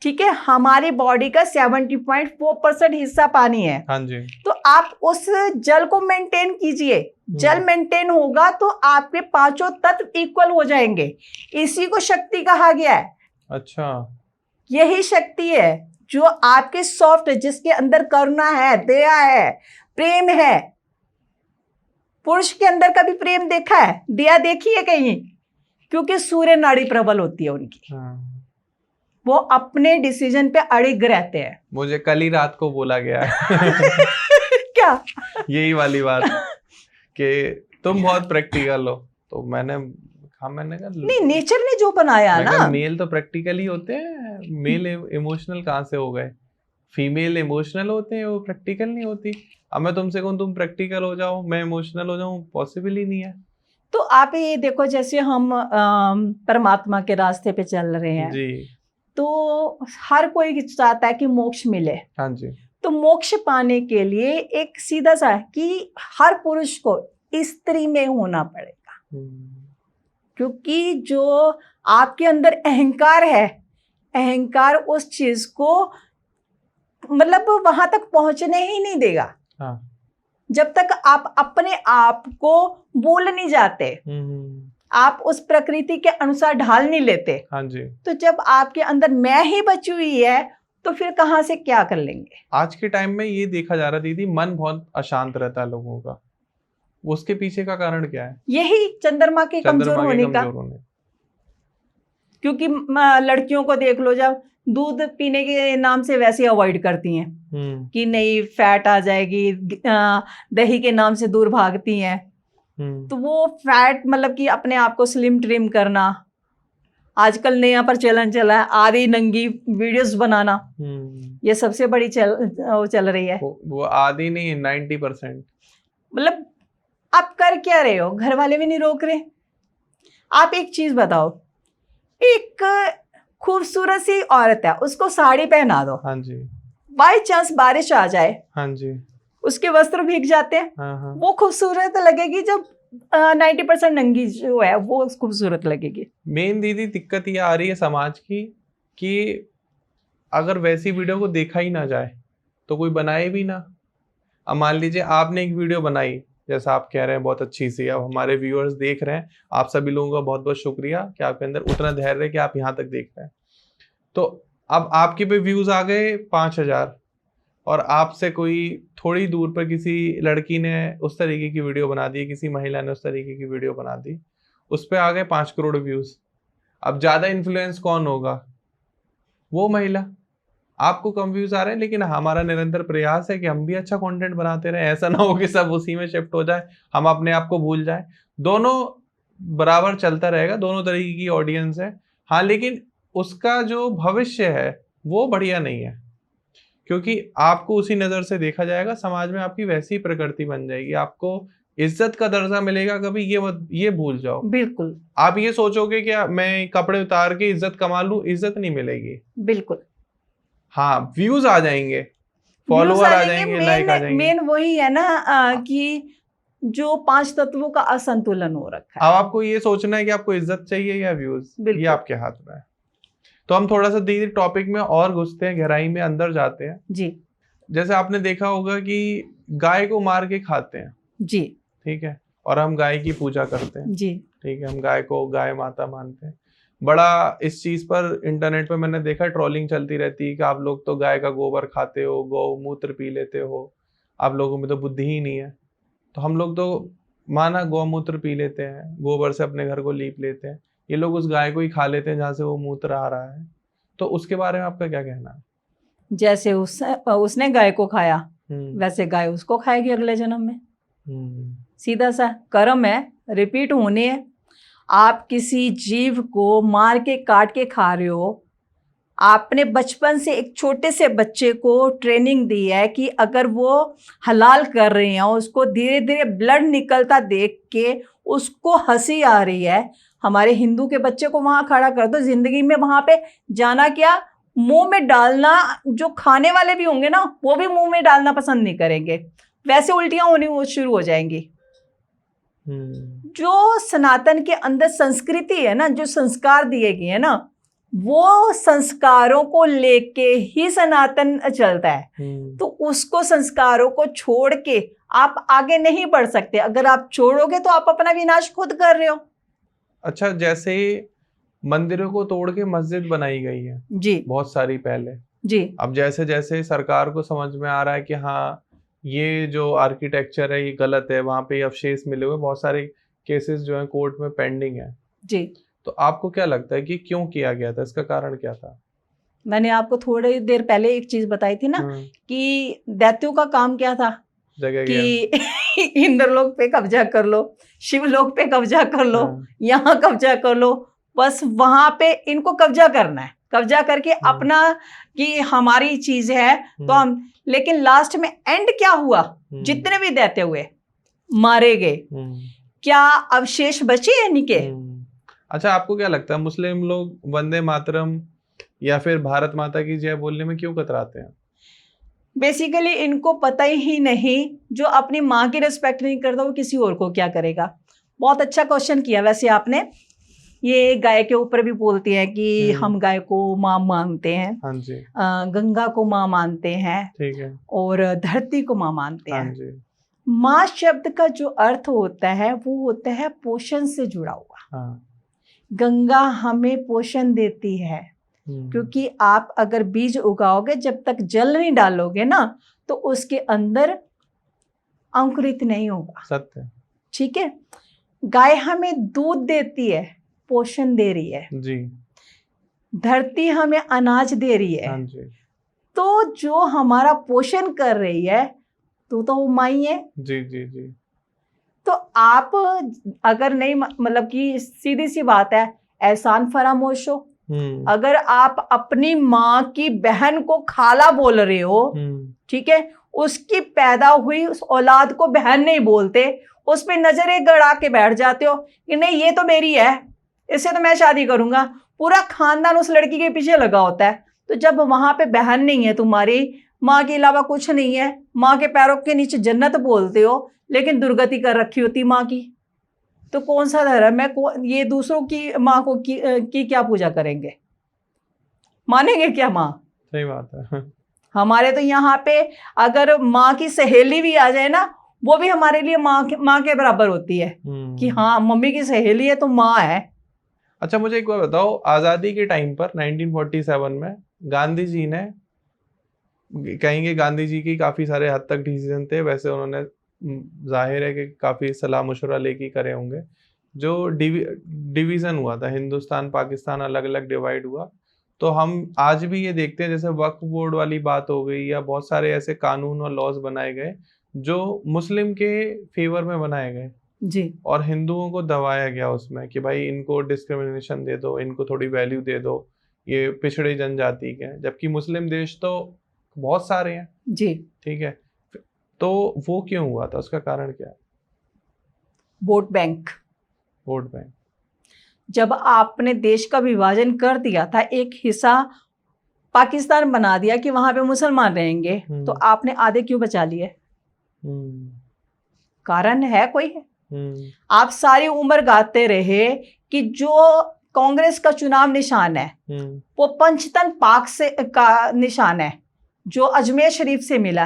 ठीक है, हमारी बॉडी का 70.4% हिस्सा पानी है। हाँ जी। तो आप उस जल को मेंटेन कीजिए। जल मेंटेन होगा तो आपके 5 तत्व इक्वल हो जाएंगे। इसी को शक्ति कहा गया है। अच्छा, यही शक्ति है जो आपके सॉफ्ट, जिसके अंदर करुणा है, दया है, प्रेम है। पुरुष के अंदर कभी प्रेम देखा है? दया देखी है कहीं? क्योंकि सूर्य नाड़ी प्रबल होती है उनकी। वो अपने डिसीजन पे अड़िग रहते हैं। मुझे कल ही रात को बोला गया है क्या? यही वाली बात कि तुम बहुत प्रैक्टिकल हो। तो मैंने कहा नहीं, नेचर ने जो बनाया ना, मेल तो प्रैक्टिकल ही होते हैं, मेल इमोशनल कहाँ से हो गए? फीमेल इमोशनल होते हैं, वो प्रैक्टिकल नहीं होती। अब मैं तुमसे कहूँ तुम प्रैक्टिकल हो जाओ, मैं इमोशनल हो जाऊं, पॉसिबल ही नहीं है। तो आप ये देखो, जैसे हम परमात्मा के रास्ते पे चल रहे हैं जी, तो हर कोई चाहता है कि मोक्ष मिले। हाँ जी। तो मोक्ष पाने के लिए एक सीधा सा है कि हर पुरुष को स्त्री में होना पड़ेगा। क्योंकि जो आपके अंदर अहंकार है, अहंकार उस चीज को मतलब वहां तक पहुंचने ही नहीं देगा। हाँ। जब तक आप अपने आप को बोल नहीं जाते, आप उस प्रकृति के अनुसार ढाल नहीं लेते। हाँ जी। तो जब आपके अंदर मैं ही बची हुई है तो फिर कहाँ से क्या कर लेंगे? आज के टाइम में ये देखा जा रहा दीदी, मन बहुत अशांत रहता है लोगों का। उसके पीछे का कारण क्या है? यही चंद्रमा के कमजोर होने का। क्योंकि लड़कियों को देख लो, जब दूध पीने के नाम से वैसे अवॉइड करती हैं कि नहीं फैट आ जाएगी, दही के नाम से दूर भागती हैं। तो वो फैट मतलब कि अपने आप को स्लिम ट्रिम करना, आजकल नया पर चलन चला है, आधी नंगी वीडियोस बनाना, ये सबसे बड़ी चल रही है। वो आधी नहीं, 90%। मतलब आप कर क्या रहे हो? घर वाले भी नहीं रोक रहे। आप एक चीज बताओ, एक खूबसूरत सी औरत है, उसको साड़ी पहना दो, हाँ जी, बाई चांस बारिश आ जाए, हाँ जी, उसके वस्त्र भीग जाते हैं, हाँ। वो खूबसूरत लगेगी जब 90% नंगी जो है वो खूबसूरत लगेगी। मेन दीदी दिक्कत ये आ रही है समाज की कि अगर वैसी वीडियो को देखा ही ना जाए तो कोई बनाए भी ना। अब मान लीजिए आपने एक वीडियो बनाई, जैसा आप कह रहे हैं बहुत अच्छी सी, अब हमारे व्यूअर्स देख रहे हैं, आप सभी लोगों का बहुत बहुत शुक्रिया कि आपके अंदर उतना धैर्य है कि आप यहाँ तक देख रहे हैं। तो अब आपके पे व्यूज आ गए 5000 और आपसे कोई थोड़ी दूर पर किसी लड़की ने उस तरीके की वीडियो बना दी, किसी महिला ने उस तरीके की वीडियो बना दी, उस पर आ गए 5 करोड़ व्यूज। अब ज्यादा इन्फ्लुएंस कौन होगा? वो महिला। आपको कम व्यूज आ रहे हैं, लेकिन हमारा निरंतर प्रयास है कि हम भी अच्छा कंटेंट बनाते रहें। ऐसा ना हो कि सब उसी में शिफ्ट हो जाए, हम अपने आप को भूल जाए। दोनों बराबर चलता रहेगा, दोनों तरीके की ऑडियंस है। हाँ, लेकिन उसका जो भविष्य है वो बढ़िया नहीं है। क्योंकि आपको उसी नजर से देखा जाएगा, समाज में आपकी वैसी प्रकृति बन जाएगी, आपको इज्जत का दर्जा मिलेगा, कभी ये भूल जाओ। बिल्कुल। मैं ये सोचोगे कि मैं कपड़े उतार के इज्जत कमा लूं, इज्जत नहीं मिलेगी। बिल्कुल। हाँ, व्यूज आ जाएंगे, फॉलोअर आ जाएंगे, लाइक आ जाएंगे। मेन वही है ना कि जो 5 तत्वों का असंतुलन हो रखा है। अब आपको ये सोचना है कि आपको इज्जत चाहिए या व्यूज, ये आपके हाथ में है। तो हम थोड़ा सा धीरे टॉपिक में और घुसते हैं, गहराई में अंदर जाते हैं जी। जैसे आपने देखा होगा कि गाय को मार के खाते हैं जी, ठीक है, और हम गाय की पूजा करते हैं जी, ठीक है, हम गाय को गाय माता मानते हैं। बड़ा इस चीज पर इंटरनेट पे मैंने देखा ट्रोलिंग चलती रहती है कि आप लोग तो गाय का गोबर खाते हो, गौमूत्र पी लेते हो, आप लोगों में तो बुद्धि ही नहीं है। तो हम लोग तो माना गौमूत्र पी लेते हैं, गोबर से अपने घर को लीप लेते हैं, ये लोग उस गाय को ही खा लेते हैं जहां से वो मूत्र आ रहा है। तो उसके बारे में आपका क्या कहना है? जैसे उसने गाय को खाया वैसे गाय उसको खाएगी अगले जन्म में। सीधा सा कर्म है, रिपीट होने है। आप किसी जीव को मार के काट के खा रहे हो, आपने बचपन से एक छोटे से बच्चे को ट्रेनिंग दी है कि अगर वो हलाल कर रहे हैं, उसको धीरे धीरे ब्लड निकलता देख के उसको हंसी आ रही है। हमारे हिंदू के बच्चे को वहां खड़ा कर दो, जिंदगी में वहां पे जाना क्या, मुंह में डालना, जो खाने वाले भी होंगे ना वो भी मुंह में डालना पसंद नहीं करेंगे, वैसे उल्टियां होनी शुरू हो जाएंगी। जो सनातन के अंदर संस्कृति है ना, जो संस्कार दिए गए हैं ना, वो संस्कारों को लेके ही सनातन चलता है। तो उसको, संस्कारों को छोड़ के आप आगे नहीं बढ़ सकते। अगर आप छोड़ोगे तो आप अपना विनाश खुद कर रहे हो। अच्छा, जैसे मंदिरों को तोड़ के मस्जिद बनाई गई है जी, बहुत सारी पहले जी। अब जैसे जैसे सरकार को समझ में आ रहा है कि हाँ ये जो आर्किटेक्चर है ये गलत है, वहां पे अवशेष मिले हुए, बहुत सारे केसेस जो है कोर्ट में पेंडिंग है जी। तो आपको क्या लगता है कि क्यों किया गया था, इसका कारण क्या था? मैंने आपको थोड़ी देर पहले एक चीज बताई थी ना कि दैत्यों का काम क्या था, कि इंद्रलोक पे कब्जा कर लो, शिवलोक पे कब्जा कर लो, यहाँ कब्जा कर लो, बस वहां पे इनको कब्जा करना है, कब्जा करके अपना कि हमारी चीज है तो हम। लेकिन लास्ट में एंड क्या हुआ, जितने भी दैत्य हुए मारे गए, क्या अवशेष बचे हैं इनके? अच्छा, आपको क्या लगता है मुस्लिम लोग वंदे मातरम या फिर भारत माता की जय बोलने में क्यों कतराते हैं? बेसिकली इनको पता ही नहीं, जो अपनी माँ की रिस्पेक्ट नहीं करता वो किसी और को क्या करेगा। बहुत अच्छा क्वेश्चन किया वैसे आपने। ये गाय के ऊपर भी बोलती है कि हम गाय को माँ मानते हैं, हाँ जी। गंगा को माँ मानते हैं, ठीक है, और धरती को माँ मानते हैं, हाँ जी। माँ शब्द का जो अर्थ होता है वो होता है पोषण से जुड़ा हुआ, हाँ। गंगा हमें पोषण देती है, क्योंकि आप अगर बीज उगाओगे, जब तक जल नहीं डालोगे ना तो उसके अंदर अंकुरित नहीं होगा, सत्य, ठीक है। गाय हमें दूध देती है, पोषण दे रही है जी। धरती हमें अनाज दे रही है, हाँ जी। तो जो हमारा पोषण कर रही है तो वो माई है जी जी जी। तो आप अगर नहीं, मतलब कि सीधी सी बात है, एहसान फरामोश हो। अगर आप अपनी माँ की बहन को खाला बोल रहे हो, ठीक है, उसकी पैदा हुई उस औलाद को बहन नहीं बोलते, उस पे नजरें गड़ा के बैठ जाते हो कि नहीं ये तो मेरी है, इससे तो मैं शादी करूंगा, पूरा खानदान उस लड़की के पीछे लगा होता है। तो जब वहां पे बहन नहीं है, तुम्हारी माँ के अलावा कुछ नहीं है, माँ के पैरों के नीचे जन्नत बोलते हो, लेकिन दुर्गति कर रखी होती माँ की, तो कौन सा धर्म है? ये दूसरों की माँ को की क्या पूजा करेंगे? मानेंगे क्या माँ? सही बात है। हमारे तो यहाँ पे अगर माँ की सहेली भी आ जाए ना, वो भी हमारे लिए माँ के बराबर होती है कि हाँ मम्मी की सहेली है तो माँ है। अच्छा, मुझे एक बात बताओ, आजादी के टाइम पर 1947 में गांधी जी ने, कहेंगे गांधी जी की काफी सारे हद तक डिसीजन थे, वैसे उन्होंने जाहिर है कि काफी सलाह मशवरा लेके करे होंगे। जो डिवीजन हुआ था, हिंदुस्तान पाकिस्तान अलग अलग डिवाइड हुआ, तो हम आज भी ये देखते हैं, जैसे वक्फ बोर्ड वाली बात हो गई या बहुत सारे ऐसे कानून और लॉज बनाए गए जो मुस्लिम के फेवर में बनाए गए जी, और हिंदुओं को दबाया गया उसमें कि भाई इनको डिस्क्रिमिनेशन दे दो, इनको थोड़ी वैल्यू दे दो, ये पिछड़े जनजाति के हैं। जबकि मुस्लिम देश तो बहुत सारे हैं जी। ठीक है, तो वो क्यों हुआ था, उसका कारण क्या है? Vote bank. Vote bank. जब आपने देश का विभाजन कर दिया था, एक हिस्सा पाकिस्तान बना दिया कि वहां पे मुसलमान रहेंगे, तो आपने आधे क्यों बचा लिए? कारण है कोई? आप सारी उम्र गाते रहे कि जो कांग्रेस का चुनाव निशान है वो पंचतन पाक से का निशान है जो अजमेर शरीफ से मिला।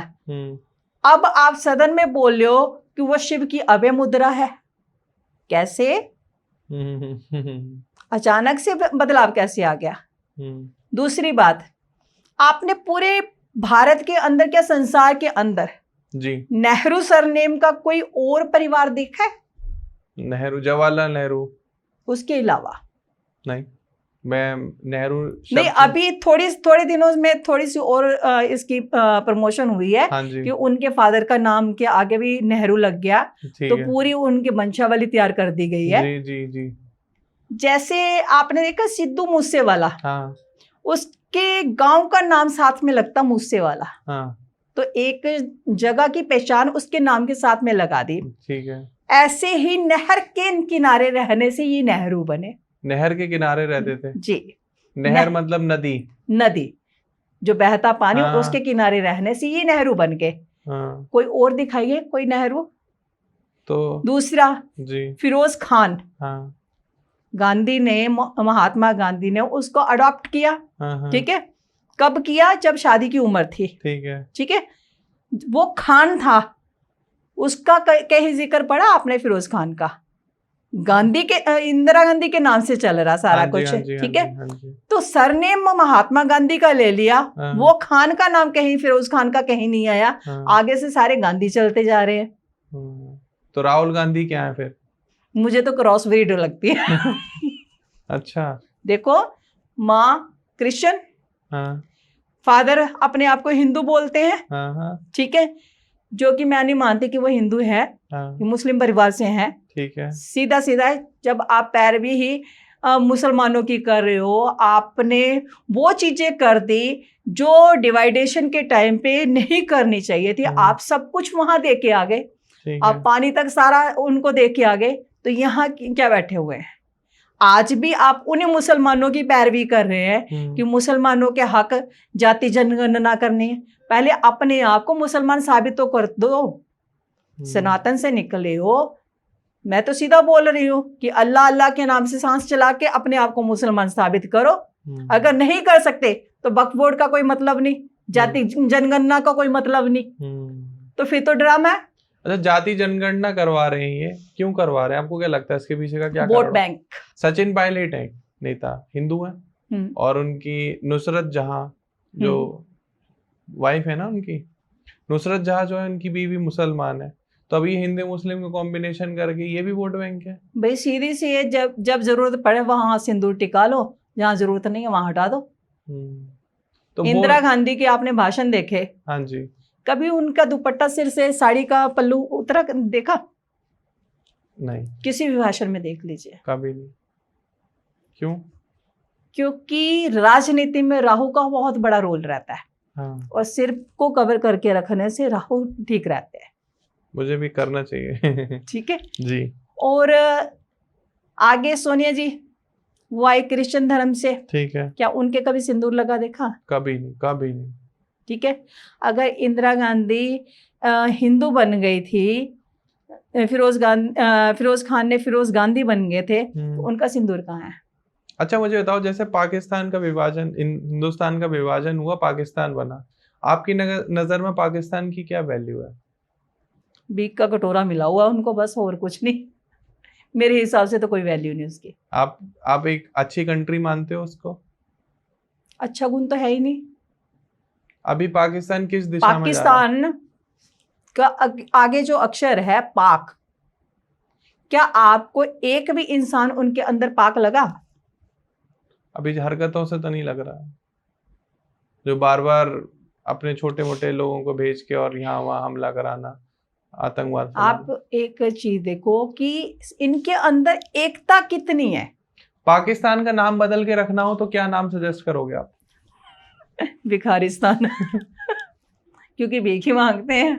अब आप सदन में बोल रहे हो कि वो शिव की अभय मुद्रा है। कैसे? अचानक से बदलाव कैसे आ गया? दूसरी बात, आपने पूरे भारत के अंदर, क्या संसार के अंदर जी नेहरू सरनेम का कोई और परिवार देखा है? नेहरू, जवाहरलाल नेहरू, उसके अलावा नहीं। मैं नेहरू नहीं, अभी थोड़े दिनों में थोड़ी सी और इसकी प्रमोशन हुई है। हाँ जी। कि उनके फादर का नाम के आगे भी नेहरू लग गया, तो पूरी उनकी वंशावली तैयार कर दी गई है। जी जी जी। जैसे आपने देखा सिद्धू मूसेवाला, हाँ, उसके गांव का नाम साथ में लगता मूसेवाला। हाँ, तो एक जगह की पहचान उसके नाम के साथ में लगा दी। ठीक है। ऐसे ही नहर के किनारे रहने से ये नेहरू बने। नहर के किनारे रहते थे जी। नहर मतलब नदी, नदी जो बहता पानी, हाँ, उसके किनारे रहने से ये नेहरू बन गए। हाँ, कोई और दिखाइए कोई नेहरू। तो दूसरा जी, फिरोज खान, हाँ, गांधी ने, महात्मा गांधी ने उसको अडॉप्ट किया। हाँ, हाँ, ठीक है। कब किया? जब शादी की उम्र थी। ठीक है। ठीक है। वो खान था, उसका कहीं जिक्र पड़ा आपने फिरोज खान का? गांधी के, इंदिरा गांधी के नाम से चल रहा सारा कुछ। ठीक है। तो सरनेम महात्मा गांधी का ले लिया, वो खान का नाम कहीं, फिरोज खान का कहीं नहीं आया। आगे से सारे गांधी चलते जा रहे हैं। तो राहुल गांधी क्या है फिर? मुझे तो क्रॉस ब्रीड लगती है। अच्छा। देखो, माँ क्रिश्चियन, फादर अपने आप को हिंदू बोलते हैं। ठीक है। जो कि मैं नहीं मानती कि वो हिंदू है, मुस्लिम परिवार से हैं। ठीक है। सीधा सीधा जब आप पैरवी ही मुसलमानों की कर रहे हो, आपने वो चीजें कर दी जो डिवाइडेशन के टाइम पे नहीं करनी चाहिए थी। आप सब कुछ वहां दे के आ गए, आप पानी तक सारा उनको दे के आ गए, तो यहाँ क्या बैठे हुए हैं? आज भी आप उन्हीं मुसलमानों की पैरवी कर रहे हैं कि मुसलमानों के हक जाति जनगणना करनी है। पहले अपने आप को मुसलमान साबित तो कर दो। सनातन से निकले हो, मैं तो सीधा बोल रही हूँ कि अल्लाह अल्लाह के नाम से सांस चला के अपने आप को मुसलमान साबित करो। अगर नहीं कर सकते तो वक्फ बोर्ड का कोई मतलब नहीं, जाति जनगणना का कोई मतलब नहीं, तो फिर तो ड्रामा है। अच्छा, जाति जनगणना करवा रहे हैं, ये क्यों करवा रहे हैं? आपको क्या लगता है इसके पीछे का क्या? Vote bank. सचिन पायलट है नेता, हिंदू है, और उनकी नुसरत जहां जो वाइफ है ना, उनकी नुसरत जहां जो है, उनकी बीवी मुसलमान है। तो अभी हिंदू मुस्लिम को कॉम्बिनेशन करके ये भी वोट बैंक है भाई। सीधी सी है, जब जरूरत पड़े वहां सिंदूर टिका लो, जहां जरूरत नहीं है वहां हटा दो। तो इंदिरा गांधी के आपने भाषण देखे? हाँ जी। कभी उनका दुपट्टा सिर से, साड़ी का पल्लू उतरा देखा? नहीं। किसी भी भाषण में देख लीजिए, कभी नहीं। क्यों? क्योंकि राजनीति में राहु का बहुत बड़ा रोल रहता है। हाँ। और सिर को कवर करके रखने से राहु ठीक रहते हैं। मुझे भी करना चाहिए। ठीक है जी। और आगे सोनिया जी, वो आई क्रिश्चियन धर्म से। ठीक है। क्या उनके कभी सिंदूर लगा देखा? कभी नहीं, कभी नहीं। ठीक है। अगर इंदिरा गांधी हिंदू बन गई थी, फिरोज खान ने फिरोज गांधी बन गए थे, तो उनका सिंदूर कहाँ है? अच्छा, मुझे बताओ, जैसे पाकिस्तान का विभाजन, हिंदुस्तान का विभाजन हुआ, पाकिस्तान बना, आपकी नजर में पाकिस्तान की क्या वैल्यू है? बीक का कटोरा मिला हुआ उनको, बस, और कुछ नहीं। मेरे हिसाब से तो कोई वैल्यू नहीं उसकी। आप एक अच्छी कंट्री मानते हो उसको? अच्छा गुण तो है ही नहीं। अभी पाकिस्तान किस दिशा में जा रहा है? पाकिस्तान का आगे जो अक्षर है पाक, क्या आपको एक भी इंसान उनके अंदर पाक लगा? अभी हरकतों से तो नहीं लग रहा, जो बार बार अपने छोटे मोटे लोगों को भेज के और यहाँ वहां हमला कराना, आतंकवाद। आप एक चीज देखो कि इनके अंदर एकता कितनी है। पाकिस्तान का नाम बदल के रखना हो तो क्या नाम सजेस्ट करोगे आप? भिखारिस्तान। क्योंकि भीख ही मांगते हैं।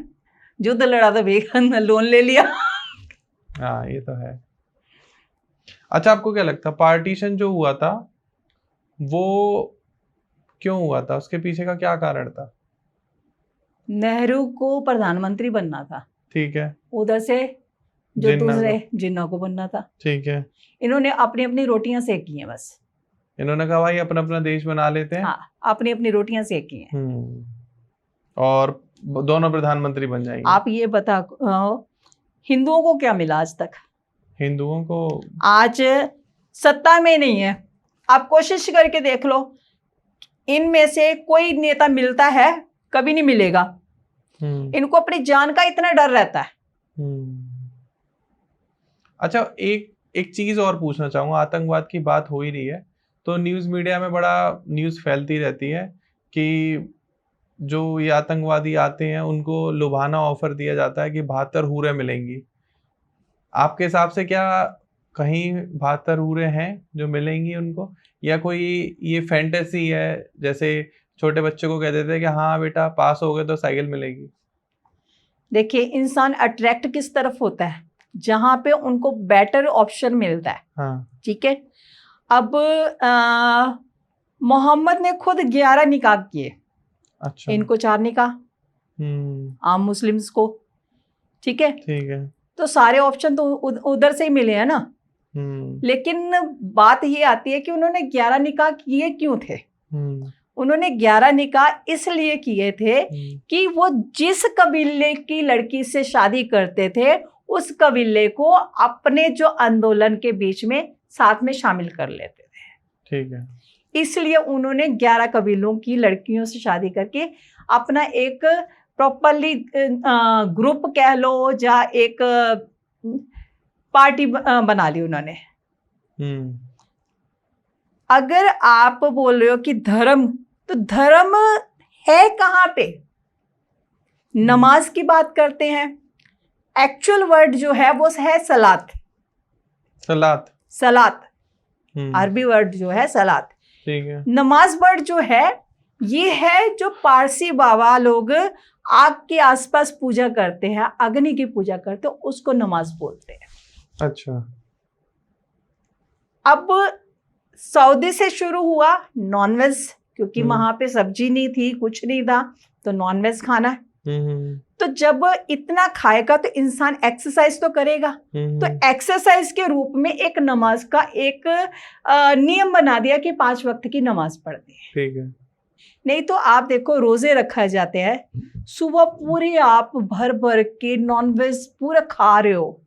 युद्ध लड़ा तो भीख लोन ले लिया। हाँ ये तो है। अच्छा आपको क्या लगता है पार्टीशन जो हुआ था वो क्यों हुआ था, उसके पीछे का क्या कारण था? नेहरू को प्रधानमंत्री बनना था, ठीक है। उधर से जो जिन्ना दूसरे को। जिन्ना को बनना था। ठीक है। इन्होंने अपनी अपनी रोटियां सेकी हैं बस। इन्होंने कहा भाई अपना अपना देश बना लेते हैं। हाँ, अपनी अपनी रोटियां सेकी हैं। और दोनों प्रधानमंत्री बन जाएंगे। आप ये बता हिंदुओं को क्या मिला आज तक? हिंदुओं को आज सत्ता में नहीं है, आप कोशिश करके देख लो, इनमें से कोई नेता मिलता है? कभी नहीं मिलेगा। इनको अपनी जान का इतना डर रहता है। अच्छा एक चीज और पूछना चाहूंगा, आतंकवाद की बात हो ही रही है तो न्यूज मीडिया में बड़ा न्यूज फैलती रहती है कि जो ये आतंकवादी आते हैं उनको लुभाना ऑफर दिया जाता है कि 72 हूरें मिलेंगी। आपके हिसाब से क्या कहीं 72 हूरें हैं जो मिलेंगी उनको, या कोई ये फैंटेसी है जैसे छोटे बच्चे को कह देते हैं कि हाँ बेटा पास हो गए तो साइकिल मिलेगी? देखिए, इंसान अट्रैक्ट किस तरफ होता है? जहां पे उनको बेटर ऑप्शन मिलता है। हाँ। ठीक है। अब मोहम्मद ने खुद 11 निकाह किए। अच्छा। इनको 4 निकाह, आम मुस्लिम्स को। ठीक है। ठीक है। तो सारे ऑप्शन तो उधर से ही मिले हैं ना। लेकिन बात ये आती है कि उन्होंने 11 निकाह किए क्यों थे? उन्होंने 11 निकाह इसलिए किए थे कि वो जिस कबीले की लड़की से शादी करते थे उस कबीले को अपने जो आंदोलन के बीच में साथ में शामिल कर लेते थे। ठीक है। इसलिए उन्होंने 11 कबीलों की लड़कियों से शादी करके अपना एक प्रॉपरली ग्रुप कह लो या एक पार्टी बना ली उन्होंने। अगर आप बोल रहे हो कि धर्म, तो धर्म है कहाँ पे? नमाज की बात करते हैं, एक्चुअल वर्ड जो है वो है सलात। सलात, सलात अरबी वर्ड जो है सलात। ठीक है। नमाज वर्ड जो है ये है जो पारसी बाबा लोग आग के आसपास पूजा करते हैं, अग्नि की पूजा करते हैं, उसको नमाज बोलते हैं। अच्छा। अब सऊदी से शुरू हुआ नॉनवेज, क्योंकि वहां पे सब्जी नहीं थी, कुछ नहीं था, तो नॉनवेज खाना। तो जब इतना खाएगा तो इंसान एक्सरसाइज तो करेगा। तो एक्सरसाइज के रूप में एक नमाज का एक नियम बना दिया कि 5 वक्त की नमाज पढ़नी है। ठीक है। नहीं तो आप देखो रोजे रखा जाते हैं, सुबह पूरे आप भर भर के नॉनवेज पूरा खा रहे हो,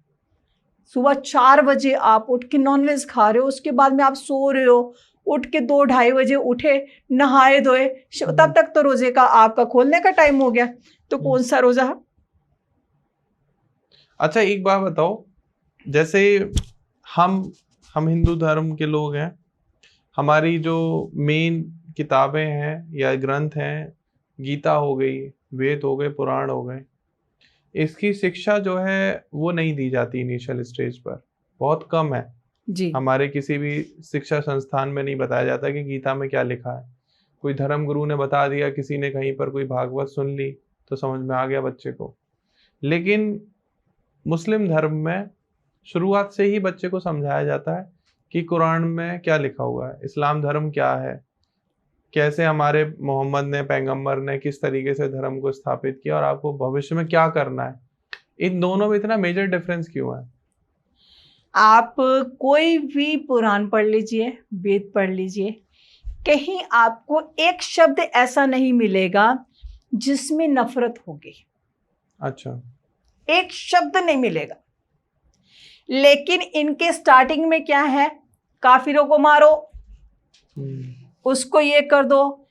सुबह 4 बजे आप उठ के नॉनवेज खा रहे हो, उसके बाद में आप सो रहे हो, उठ के 2-2:30 बजे उठे, नहाए धोए, तब तक तो रोजे का आपका खोलने का टाइम हो गया, तो कौन सा रोजा? अच्छा एक बात बताओ, जैसे हम हिंदू धर्म के लोग हैं, हमारी जो मेन किताबें हैं या ग्रंथ हैं, गीता हो गई, वेद हो गए, पुराण हो गए, इसकी शिक्षा जो है वो नहीं दी जाती इनिशियल स्टेज पर, बहुत कम है जी। हमारे किसी भी शिक्षा संस्थान में नहीं बताया जाता कि गीता में क्या लिखा है। कोई धर्म गुरु ने बता दिया, किसी ने कहीं पर कोई भागवत सुन ली तो समझ में आ गया बच्चे को। लेकिन मुस्लिम धर्म में शुरुआत से ही बच्चे को समझाया जाता है कि कुरान में क्या लिखा हुआ है, इस्लाम धर्म क्या है, कैसे हमारे मोहम्मद ने, पैगंबर ने किस तरीके से धर्म को स्थापित किया और आपको भविष्य में क्या करना है। इन दोनों में इतना मेजर डिफरेंस क्यों है? आप कोई भी पुराण पढ़ लीजिए, वेद पढ़ लीजिए, कहीं आपको एक शब्द ऐसा नहीं मिलेगा जिसमें नफरत होगी। अच्छा। एक शब्द नहीं मिलेगा। लेकिन इनके स्टार्टिंग में क्या है? काफिरों को मारो, उसको ये कर दो।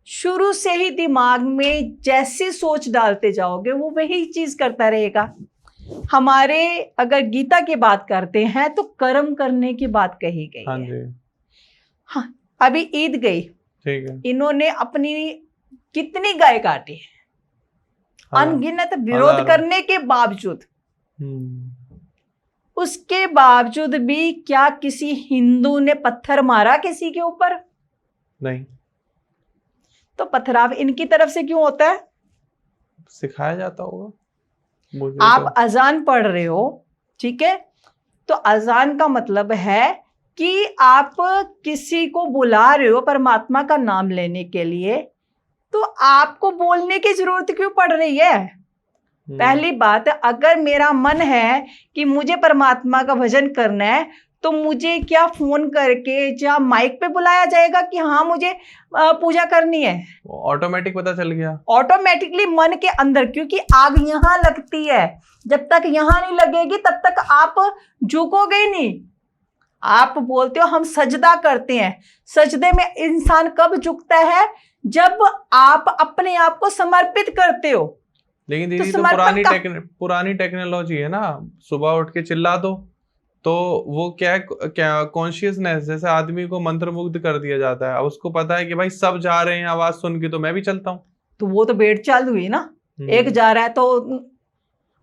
शुरू से ही दिमाग में जैसी सोच डालते जाओगे वो वही चीज करता रहेगा। हमारे अगर गीता की बात करते हैं तो कर्म करने की बात कही गई है। हाँ, अभी ईद गई, ठीक है, इन्होंने अपनी कितनी गाय काटी, अनगिनत विरोध करने के बावजूद, उसके बावजूद भी क्या किसी हिंदू ने पत्थर मारा किसी के ऊपर? नहीं। तो पथराव इनकी तरफ से क्यों होता है? सिखाया जाता होगा मुझे आप तो। अजान पढ़ रहे हो, ठीक है, तो अजान का मतलब है कि आप किसी को बुला रहे हो परमात्मा का नाम लेने के लिए, तो आपको बोलने की जरूरत क्यों पड़ रही है? पहली बात, अगर मेरा मन है कि मुझे परमात्मा का भजन करना है, तो मुझे क्या फोन करके या माइक पे बुलाया जाएगा कि हाँ मुझे पूजा करनी है? ऑटोमेटिक पता चल गया, ऑटोमेटिकली मन के अंदर, क्योंकि आग यहां लगती है, जब तक यहां नहीं लगेगी तब तक आप झुकोगे ही नहीं। आप बोलते हो हम सजदा करते हैं, सजदे में इंसान कब झुकता है? जब आप अपने आप को समर्पित करते हो। लेकिन दीदी तो समर्पण पुरानी टेक्नोलॉजी है ना, सुबह उठ के चिल्ला दो, तो वो क्या है, क्या कॉन्शियसनेस, जैसे आदमी को मंत्रमुग्ध कर दिया जाता है। अब उसको पता है कि भाई सब जा रहे हैं आवाज सुन के, तो मैं भी चलता हूँ। तो वो तो भेड़ चाल हुई ना, एक जा रहा है तो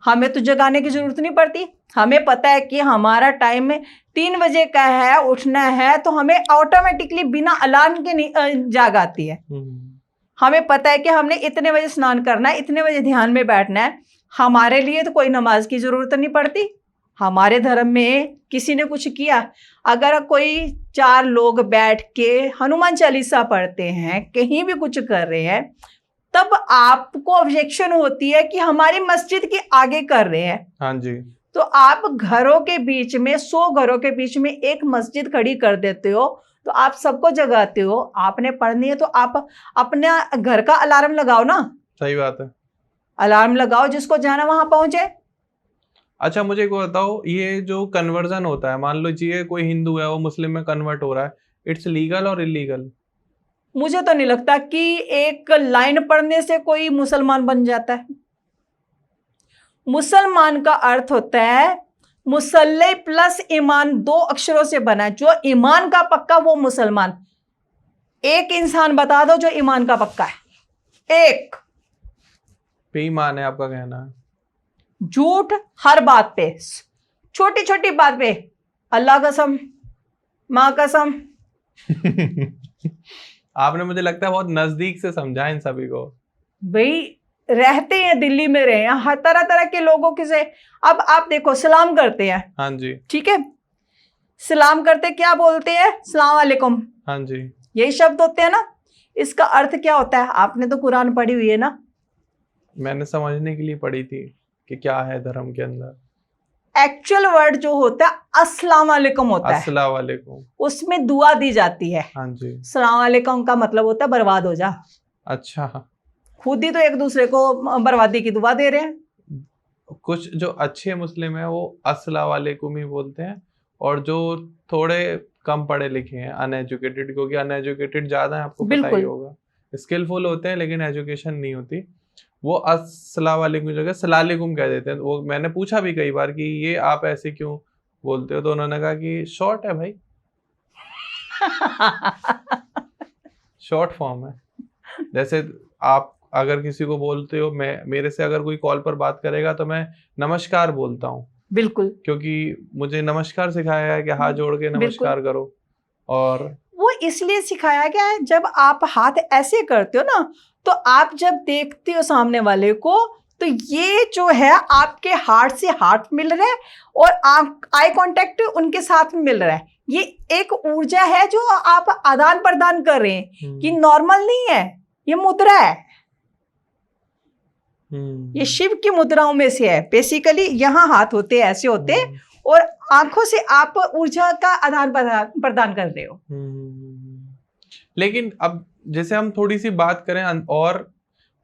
हमें तो जगाने की जरूरत नहीं पड़ती। हमें पता है कि हमारा टाइम 3 बजे का है, उठना है, तो हमें ऑटोमेटिकली बिना अलार्म के जाग आती है। हमें पता है कि हमने इतने बजे स्नान करना है, इतने बजे ध्यान में बैठना है। हमारे लिए तो कोई नमाज की जरूरत नहीं पड़ती। हमारे धर्म में किसी ने कुछ किया, अगर कोई 4 लोग बैठ के हनुमान चालीसा पढ़ते हैं, कहीं भी कुछ कर रहे हैं, तब आपको ऑब्जेक्शन होती है कि हमारी मस्जिद के आगे कर रहे हैं। हाँ जी। तो आप घरों के बीच में, 100 घरों के बीच में एक मस्जिद खड़ी कर देते हो, तो आप सबको जगाते हो। आपने पढ़नी है तो आप अपना घर का अलार्म लगाओ ना। सही बात है, अलार्म लगाओ, जिसको जाना वहां पहुंचे। अच्छा मुझे एक बताओ, ये जो कन्वर्जन होता है, मान लीजिए कोई हिंदू है वो मुस्लिम में कन्वर्ट हो रहा है, इट्स लीगल और इलीगल? मुझे तो नहीं लगता कि एक लाइन पढ़ने से कोई मुसलमान बन जाता है। मुसलमान का अर्थ होता है मुसल्ले प्लस ईमान, 2 अक्षरों से बना है। जो ईमान का पक्का वो मुसलमान। एक इंसान बता दो जो ईमान का पक्का है, एक। बेईमान है आपका कहना है? झूठ हर बात पे, छोटी छोटी बात पे, अल्लाह कसम, माँ कसम। आपने मुझे लगता है बहुत नजदीक से समझा इन सभी को। भाई रहते हैं दिल्ली में, रहे हैं हर तरह तरह के लोगों के से। अब आप देखो, सलाम करते हैं, हाँ जी, ठीक है, सलाम करते क्या बोलते हैं? सलाम वालेकुम। हाँ जी। यही शब्द होते हैं ना। इसका अर्थ क्या होता है? आपने तो कुरान पढ़ी हुई है ना। मैंने समझने के लिए पढ़ी थी कि क्या है धर्म के अंदर। एक्चुअल वर्ड जो होता है अस्सलाम वालेकुम होता है, अस्सलाम वालेकुम। उसमें दुआ दी जाती है। हाँ जी। सलाम वालेकुम का मतलब होता है बर्बाद हो जा। अच्छा, खुद ही तो एक दूसरे को बर्बादी की दुआ दे रहे हैं। कुछ जो अच्छे मुस्लिम है वो अस्सलाम वालेकुम ही बोलते हैं, और जो थोड़े कम पढ़े लिखे हैं, अनएजुकेटेड, क्योंकि अनएजुकेटेड ज्यादा है, आपको पता ही होगा, स्किलफुल होते हैं लेकिन एजुकेशन नहीं होती, वो अस्सलाम वालेकुम जगह सलालेकुम कह देते हैं। वो मैंने पूछा भी कई बार कि ये आप ऐसे क्यों बोलते हो, तो उन्होंने कहा कि शॉर्ट है भाई, शॉर्ट फॉर्म है। जैसे आप अगर किसी को बोलते हो, मैं मेरे से अगर कोई कॉल पर बात करेगा तो मैं नमस्कार बोलता हूँ, बिल्कुल, क्योंकि मुझे नमस्कार सिखाया है कि हाथ जोड़ के नमस्कार करो। और वो इसलिए सिखाया गया है, जब आप हाथ ऐसे करते हो ना, तो आप जब देखते हो सामने वाले को, तो ये जो है आपके हार्ट से हार्ट मिल रहा है और आई कांटेक्ट उनके साथ में मिल रहा है। ये एक ऊर्जा है जो आप आदान प्रदान कर रहे हैं, कि नॉर्मल नहीं है, ये मुद्रा है। ये शिव की मुद्राओं में से है। बेसिकली यहाँ हाथ होते हैं, ऐसे होते हैं, और आंखों से आप ऊर्जा का आदान प्रदान कर रहे हो। लेकिन अब जैसे हम थोड़ी सी बात करें, और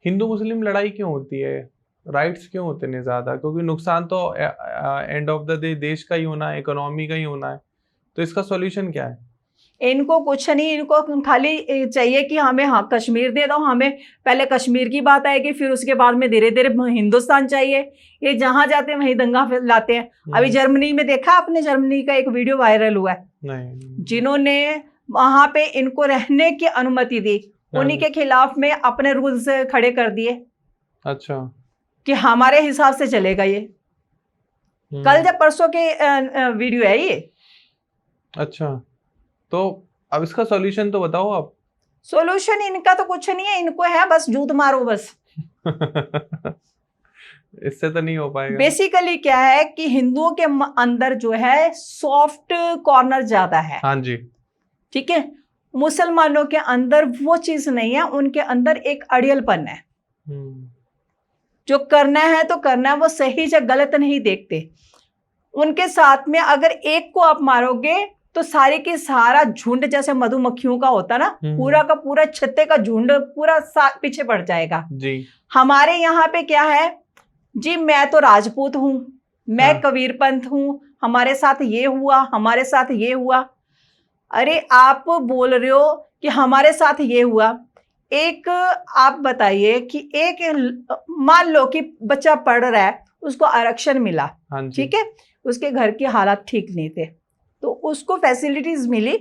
हिंदू मुस्लिम लड़ाई क्यों होती है, राइट्स क्यों होते हैं ज्यादा? क्योंकि नुकसान तो एंड ऑफ द डे देश का ही होना है, इकोनॉमी का ही होना है। तो इसका सॉल्यूशन क्या है? इनको कुछ नहीं, इनको खाली चाहिए कि हमें कश्मीर दे दो। हमें पहले कश्मीर की बात आएगी, फिर उसके बाद में धीरे धीरे हिंदुस्तान चाहिए। ये जहां जाते हैं वहीं दंगा फैलाते हैं। अभी जर्मनी में देखा आपने? जर्मनी का एक वीडियो वायरल हुआ है। नहीं। जिन्होंने वहां पे इनको रहने की अनुमति दी, उन्हीं के खिलाफ में अपने रूल्स खड़े कर दिए। अच्छा, कि हमारे हिसाब से चलेगा ये। कल जब परसों के वीडियो है ये। अच्छा, तो अब इसका सॉल्यूशन तो बताओ आप। सॉल्यूशन इनका तो कुछ नहीं है, इनको है बस जूत मारो बस। इससे तो नहीं हो पाएगा। बेसिकली क्या है कि हिंदुओं के अंदर जो है सॉफ्ट कॉर्नर ज्यादा है। हाँ जी। ठीक है, मुसलमानों के अंदर वो चीज नहीं है, उनके अंदर एक अड़ियलपन है। जो करना है तो करना है, वो सही या गलत नहीं देखते। उनके साथ में अगर एक को आप मारोगे तो सारे के सारा झुंड, जैसे मधुमक्खियों का होता ना, पूरा का पूरा छत्ते का झुंड पूरा पीछे पड़ जाएगा जी। हमारे यहाँ पे क्या है जी, मैं तो राजपूत हूं, मैं कबीरपंथ हूं, हमारे साथ ये हुआ, हमारे साथ ये हुआ। अरे आप बोल रहे हो कि हमारे साथ ये हुआ, एक आप बताइए कि एक मान लो कि बच्चा पढ़ रहा है, उसको आरक्षण मिला, ठीक है, उसके घर के हालात ठीक नहीं थे, तो उसको फैसिलिटीज मिली,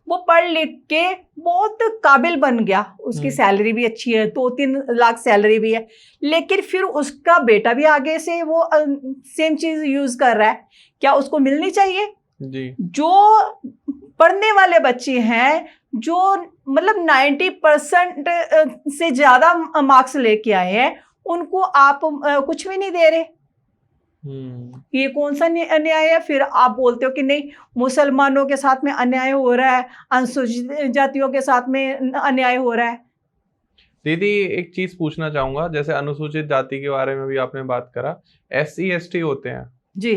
वो पढ़ लिख के बहुत काबिल बन गया, उसकी सैलरी भी अच्छी है, 2-3 लाख सैलरी भी है, लेकिन फिर उसका बेटा भी आगे से वो सेम चीज यूज कर रहा है, क्या उसको मिलनी चाहिए जी? जो पढ़ने वाले बच्चे हैं, जो मतलब 90% से ज्यादा मार्क्स लेके आए हैं, उनको आप कुछ भी नहीं दे रहे। ये कौन सा अन्याय है? फिर आप बोलते हो कि नहीं, मुसलमानों के साथ में अन्याय हो रहा है, अनुसूचित जातियों के साथ में अन्याय हो रहा है। दीदी एक चीज पूछना चाहूंगा, जैसे अनुसूचित जाति के बारे में भी आपने बात करा, SC ST होते हैं जी,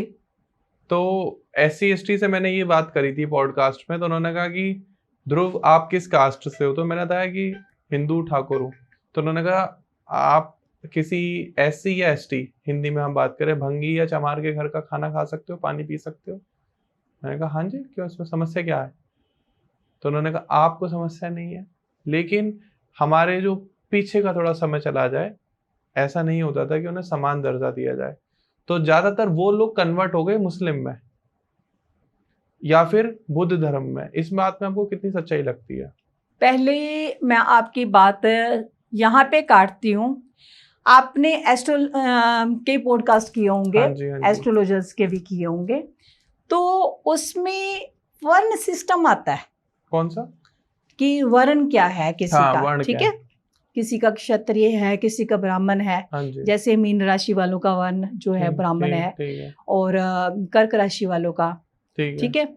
तो SC ST से मैंने ये बात करी थी पॉडकास्ट में, तो उन्होंने कहा कि ध्रुव आप किस कास्ट से हो, तो मैंने बताया कि हिंदू ठाकुर हूँ, तो उन्होंने कहा आप किसी SC या ST, हिंदी में हम बात करें, भंगी या चमार के घर का खाना खा सकते हो, पानी पी सकते हो? मैंने कहा हाँ जी, क्यों, इसमें समस्या क्या है? तो उन्होंने कहा आपको समस्या नहीं है, लेकिन हमारे जो पीछे का थोड़ा समय चला जाए, ऐसा नहीं होता था कि उन्हें समान दर्जा दिया जाए, तो ज्यादातर वो लोग कन्वर्ट हो गए मुस्लिम में या फिर बुद्ध धर्म में। इस बात में आपको कितनी सच्चाई लगती है? पहले मैं आपकी बात यहाँ पे काटती हूँ। आपने एस्ट्रो के पॉडकास्ट किए होंगे, एस्ट्रोलॉजर्स के भी किए होंगे, तो उसमें वर्ण सिस्टम आता है। कौन सा? कि वर्ण क्या है किसी का, ठीक है, किसी का क्षत्रिय है, किसी का ब्राह्मण है, जैसे मीन राशि वालों का वर्ण जो है ब्राह्मण है, और कर्क राशि वालों का, ठीक है।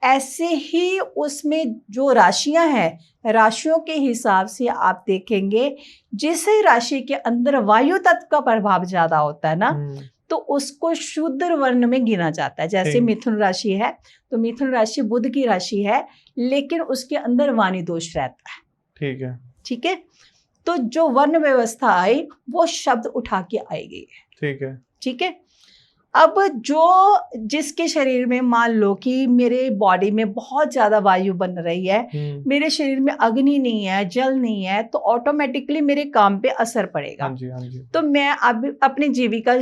ऐसे ही उसमें जो राशियां हैं, राशियों के हिसाब से आप देखेंगे, जिस राशि के अंदर वायु तत्व का प्रभाव ज्यादा होता है ना, तो उसको शूद्र वर्ण में गिना जाता है। जैसे मिथुन राशि है, तो मिथुन राशि बुध की राशि है, लेकिन उसके अंदर वाणी दोष रहता है, ठीक है, ठीक है। तो जो वर्ण व्यवस्था आई, वो शब्द उठा के आएगी, ठीक है, ठीक है। अब जो जिसके शरीर में, मान लो कि मेरे बॉडी में बहुत ज्यादा वायु बन रही है, मेरे शरीर में अग्नि नहीं है, जल नहीं है, तो ऑटोमेटिकली मेरे काम पे असर पड़ेगा। हाँ जी, हाँ जी। तो मैं अब अपनी जीविका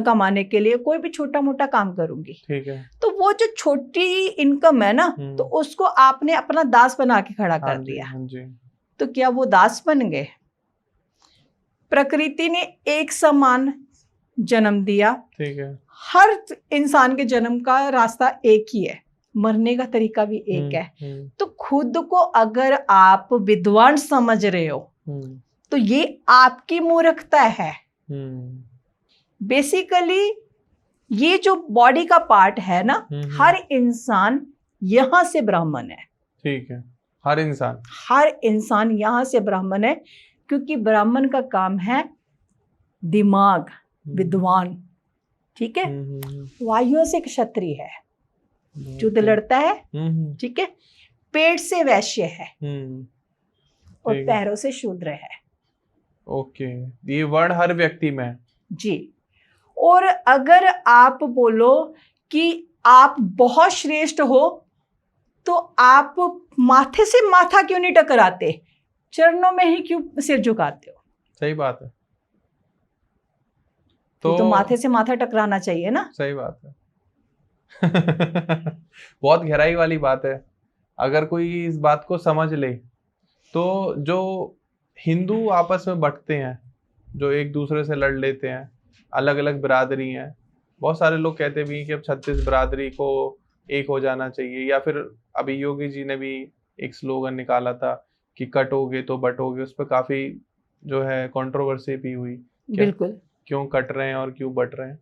कमाने के लिए कोई भी छोटा मोटा काम करूंगी, ठीक है, तो वो जो छोटी इनकम है ना, तो उसको आपने अपना दास बना के खड़ा कर दिया। हाँ जी। तो क्या वो दास बन गए? प्रकृति ने एक समान जन्म दिया, ठीक है, हर इंसान के जन्म का रास्ता एक ही है, मरने का तरीका भी एक है। तो खुद को अगर आप विद्वान समझ रहे हो, तो ये आपकी मूर्खता है। बेसिकली ये जो बॉडी का पार्ट है ना, हर इंसान यहां से ब्राह्मण है, ठीक है, हर इंसान यहां से ब्राह्मण है, क्योंकि ब्राह्मण का काम है दिमाग, विद्वान, ठीक है। वायुओं से क्षत्रिय है, युद्ध लड़ता है, ठीक है, पेट से वैश्य है, और पैरों से शूद्र है। ओके, ये वर्ड हर व्यक्ति में जी। और अगर आप बोलो कि आप बहुत श्रेष्ठ हो, तो आप माथे से माथा क्यों नहीं टकराते, चरणों में ही क्यों सिर झुकाते हो? सही बात है। तो माथे से माथा टकराना चाहिए ना। सही बात है। बहुत गहराई वाली बात है। अगर कोई इस बात को समझ ले, तो जो हिंदू आपस में बंटते हैं, जो एक दूसरे से लड़ लेते हैं, अलग अलग बिरादरी हैं, बहुत सारे लोग कहते भी हैं कि अब 36 बिरादरी को एक हो जाना चाहिए, या फिर अभी योगी जी ने भी एक स्लोगन निकाला था कि कटोगे तो बटोगे, उस पर काफी जो है कंट्रोवर्सी भी हुई। बिल्कुल। क्यों कट रहे हैं और क्यों बट रहे हैं।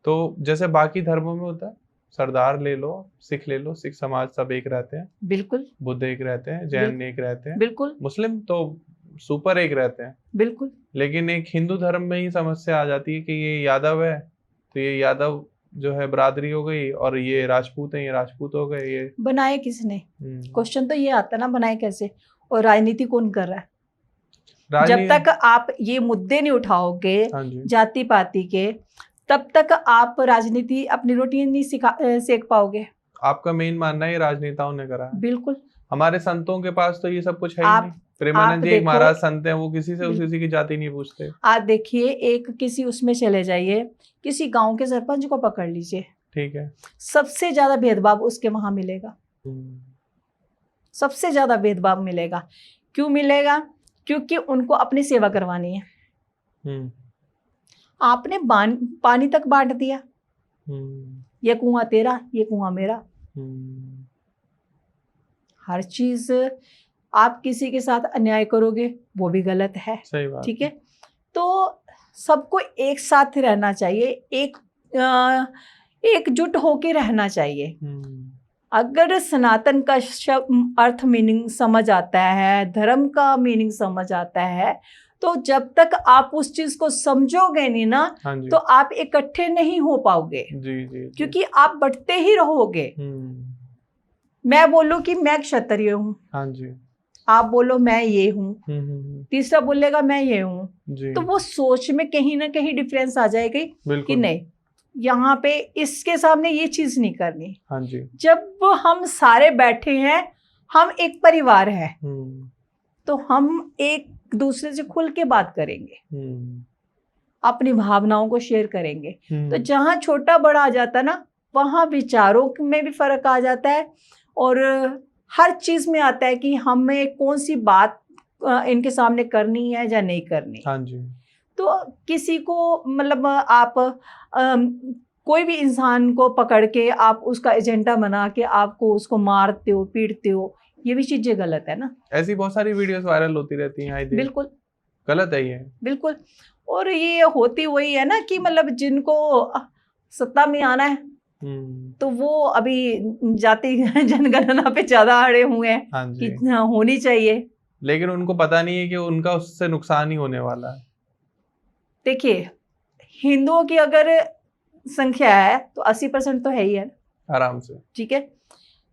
तो जैसे बाकी धर्मों में होता है, सरदार ले लो, सिख ले लो, सिख समाज सब एक रहते हैं, बिल्कुल। बुद्ध एक रहते हैं, जैन एक रहते हैं, बिल्कुल। मुस्लिम तो सुपर एक रहते हैं। बिल्कुल। लेकिन एक हिंदू धर्म में ही समस्या आ जाती है कि ये यादव है तो ये यादव जो है बरादरी हो गई, और ये राजपूत है ये राजपूत हो गए। ये बनाए किसने? क्वेश्चन तो ये आता ना, बनाए कैसे? और राजनीति कौन कर रहा है? जब तक आप ये मुद्दे नहीं उठाओगे जाति पाति के, तब तक आप राजनीति अपनी रोटी नहीं सेक पाओगे। आपका मेन मानना है ये राजनेताओं ने करा है? बिल्कुल। हमारे संतों के पास तो ये सब कुछ है ही नहीं। प्रेमानंद जी महाराज संत हैं, वो किसी से किसी की जाति नहीं पूछते। आप देखिए, एक किसी उसमें चले जाइए, किसी गांव के सरपंच को पकड़ लीजिए, ठीक है, सबसे ज्यादा भेदभाव उसके वहां मिलेगा। सबसे ज्यादा भेदभाव मिलेगा। क्यों मिलेगा? क्योंकि उनको अपनी सेवा करवानी है। आपने पानी तक बांट दिया, ये कुआं तेरा, ये कुआं मेरा। हर चीज आप किसी के साथ अन्याय करोगे वो भी गलत है। सही बात। ठीक है, तो सबको एक साथ रहना चाहिए, एकजुट होके रहना चाहिए। अगर सनातन का अर्थ मीनिंग समझ आता है, धर्म का मीनिंग समझ आता है, तो जब तक आप उस चीज को समझोगे नहीं ना, तो आप इकट्ठे नहीं हो पाओगे। जी। क्योंकि आप बंटते ही रहोगे। मैं बोलूं कि मैं क्षत्रिय हूँ, हाँ जी, आप बोलो मैं ये हूँ, तीसरा बोलेगा मैं ये हूँ, तो वो सोच में कहीं ना कहीं डिफरेंस आ जाएगी कि नहीं, यहाँ पे इसके सामने ये चीज नहीं करनी। हाँ जी। जब हम सारे बैठे हैं, हम एक परिवार है, तो हम एक दूसरे से खुल के बात करेंगे, अपनी भावनाओं को शेयर करेंगे। तो जहाँ छोटा बड़ा आ जाता है ना, वहाँ विचारों में भी फर्क आ जाता है, और हर चीज में आता है कि हमें कौन सी बात इनके सामने करनी है या नहीं करनी। हाँ जी। तो किसी को मतलब आप कोई भी इंसान को पकड़ के आप उसका एजेंडा बना के आपको उसको मारते हो, पीटते हो, ये भी चीजें गलत है ना। ऐसी बहुत सारी वीडियोस वायरल होती रहती हैं। बिल्कुल गलत है ये, बिल्कुल। और ये होती वही है ना कि मतलब जिनको सत्ता में आना है, तो वो अभी जाति जनगणना पे ज्यादा अड़े हुए हैं। हाँ कि होनी चाहिए, लेकिन उनको पता नहीं है कि उनका उससे नुकसान ही होने वाला है। देखिए, हिंदुओं की अगर संख्या है तो 80% तो है ही है आराम से। ठीक है,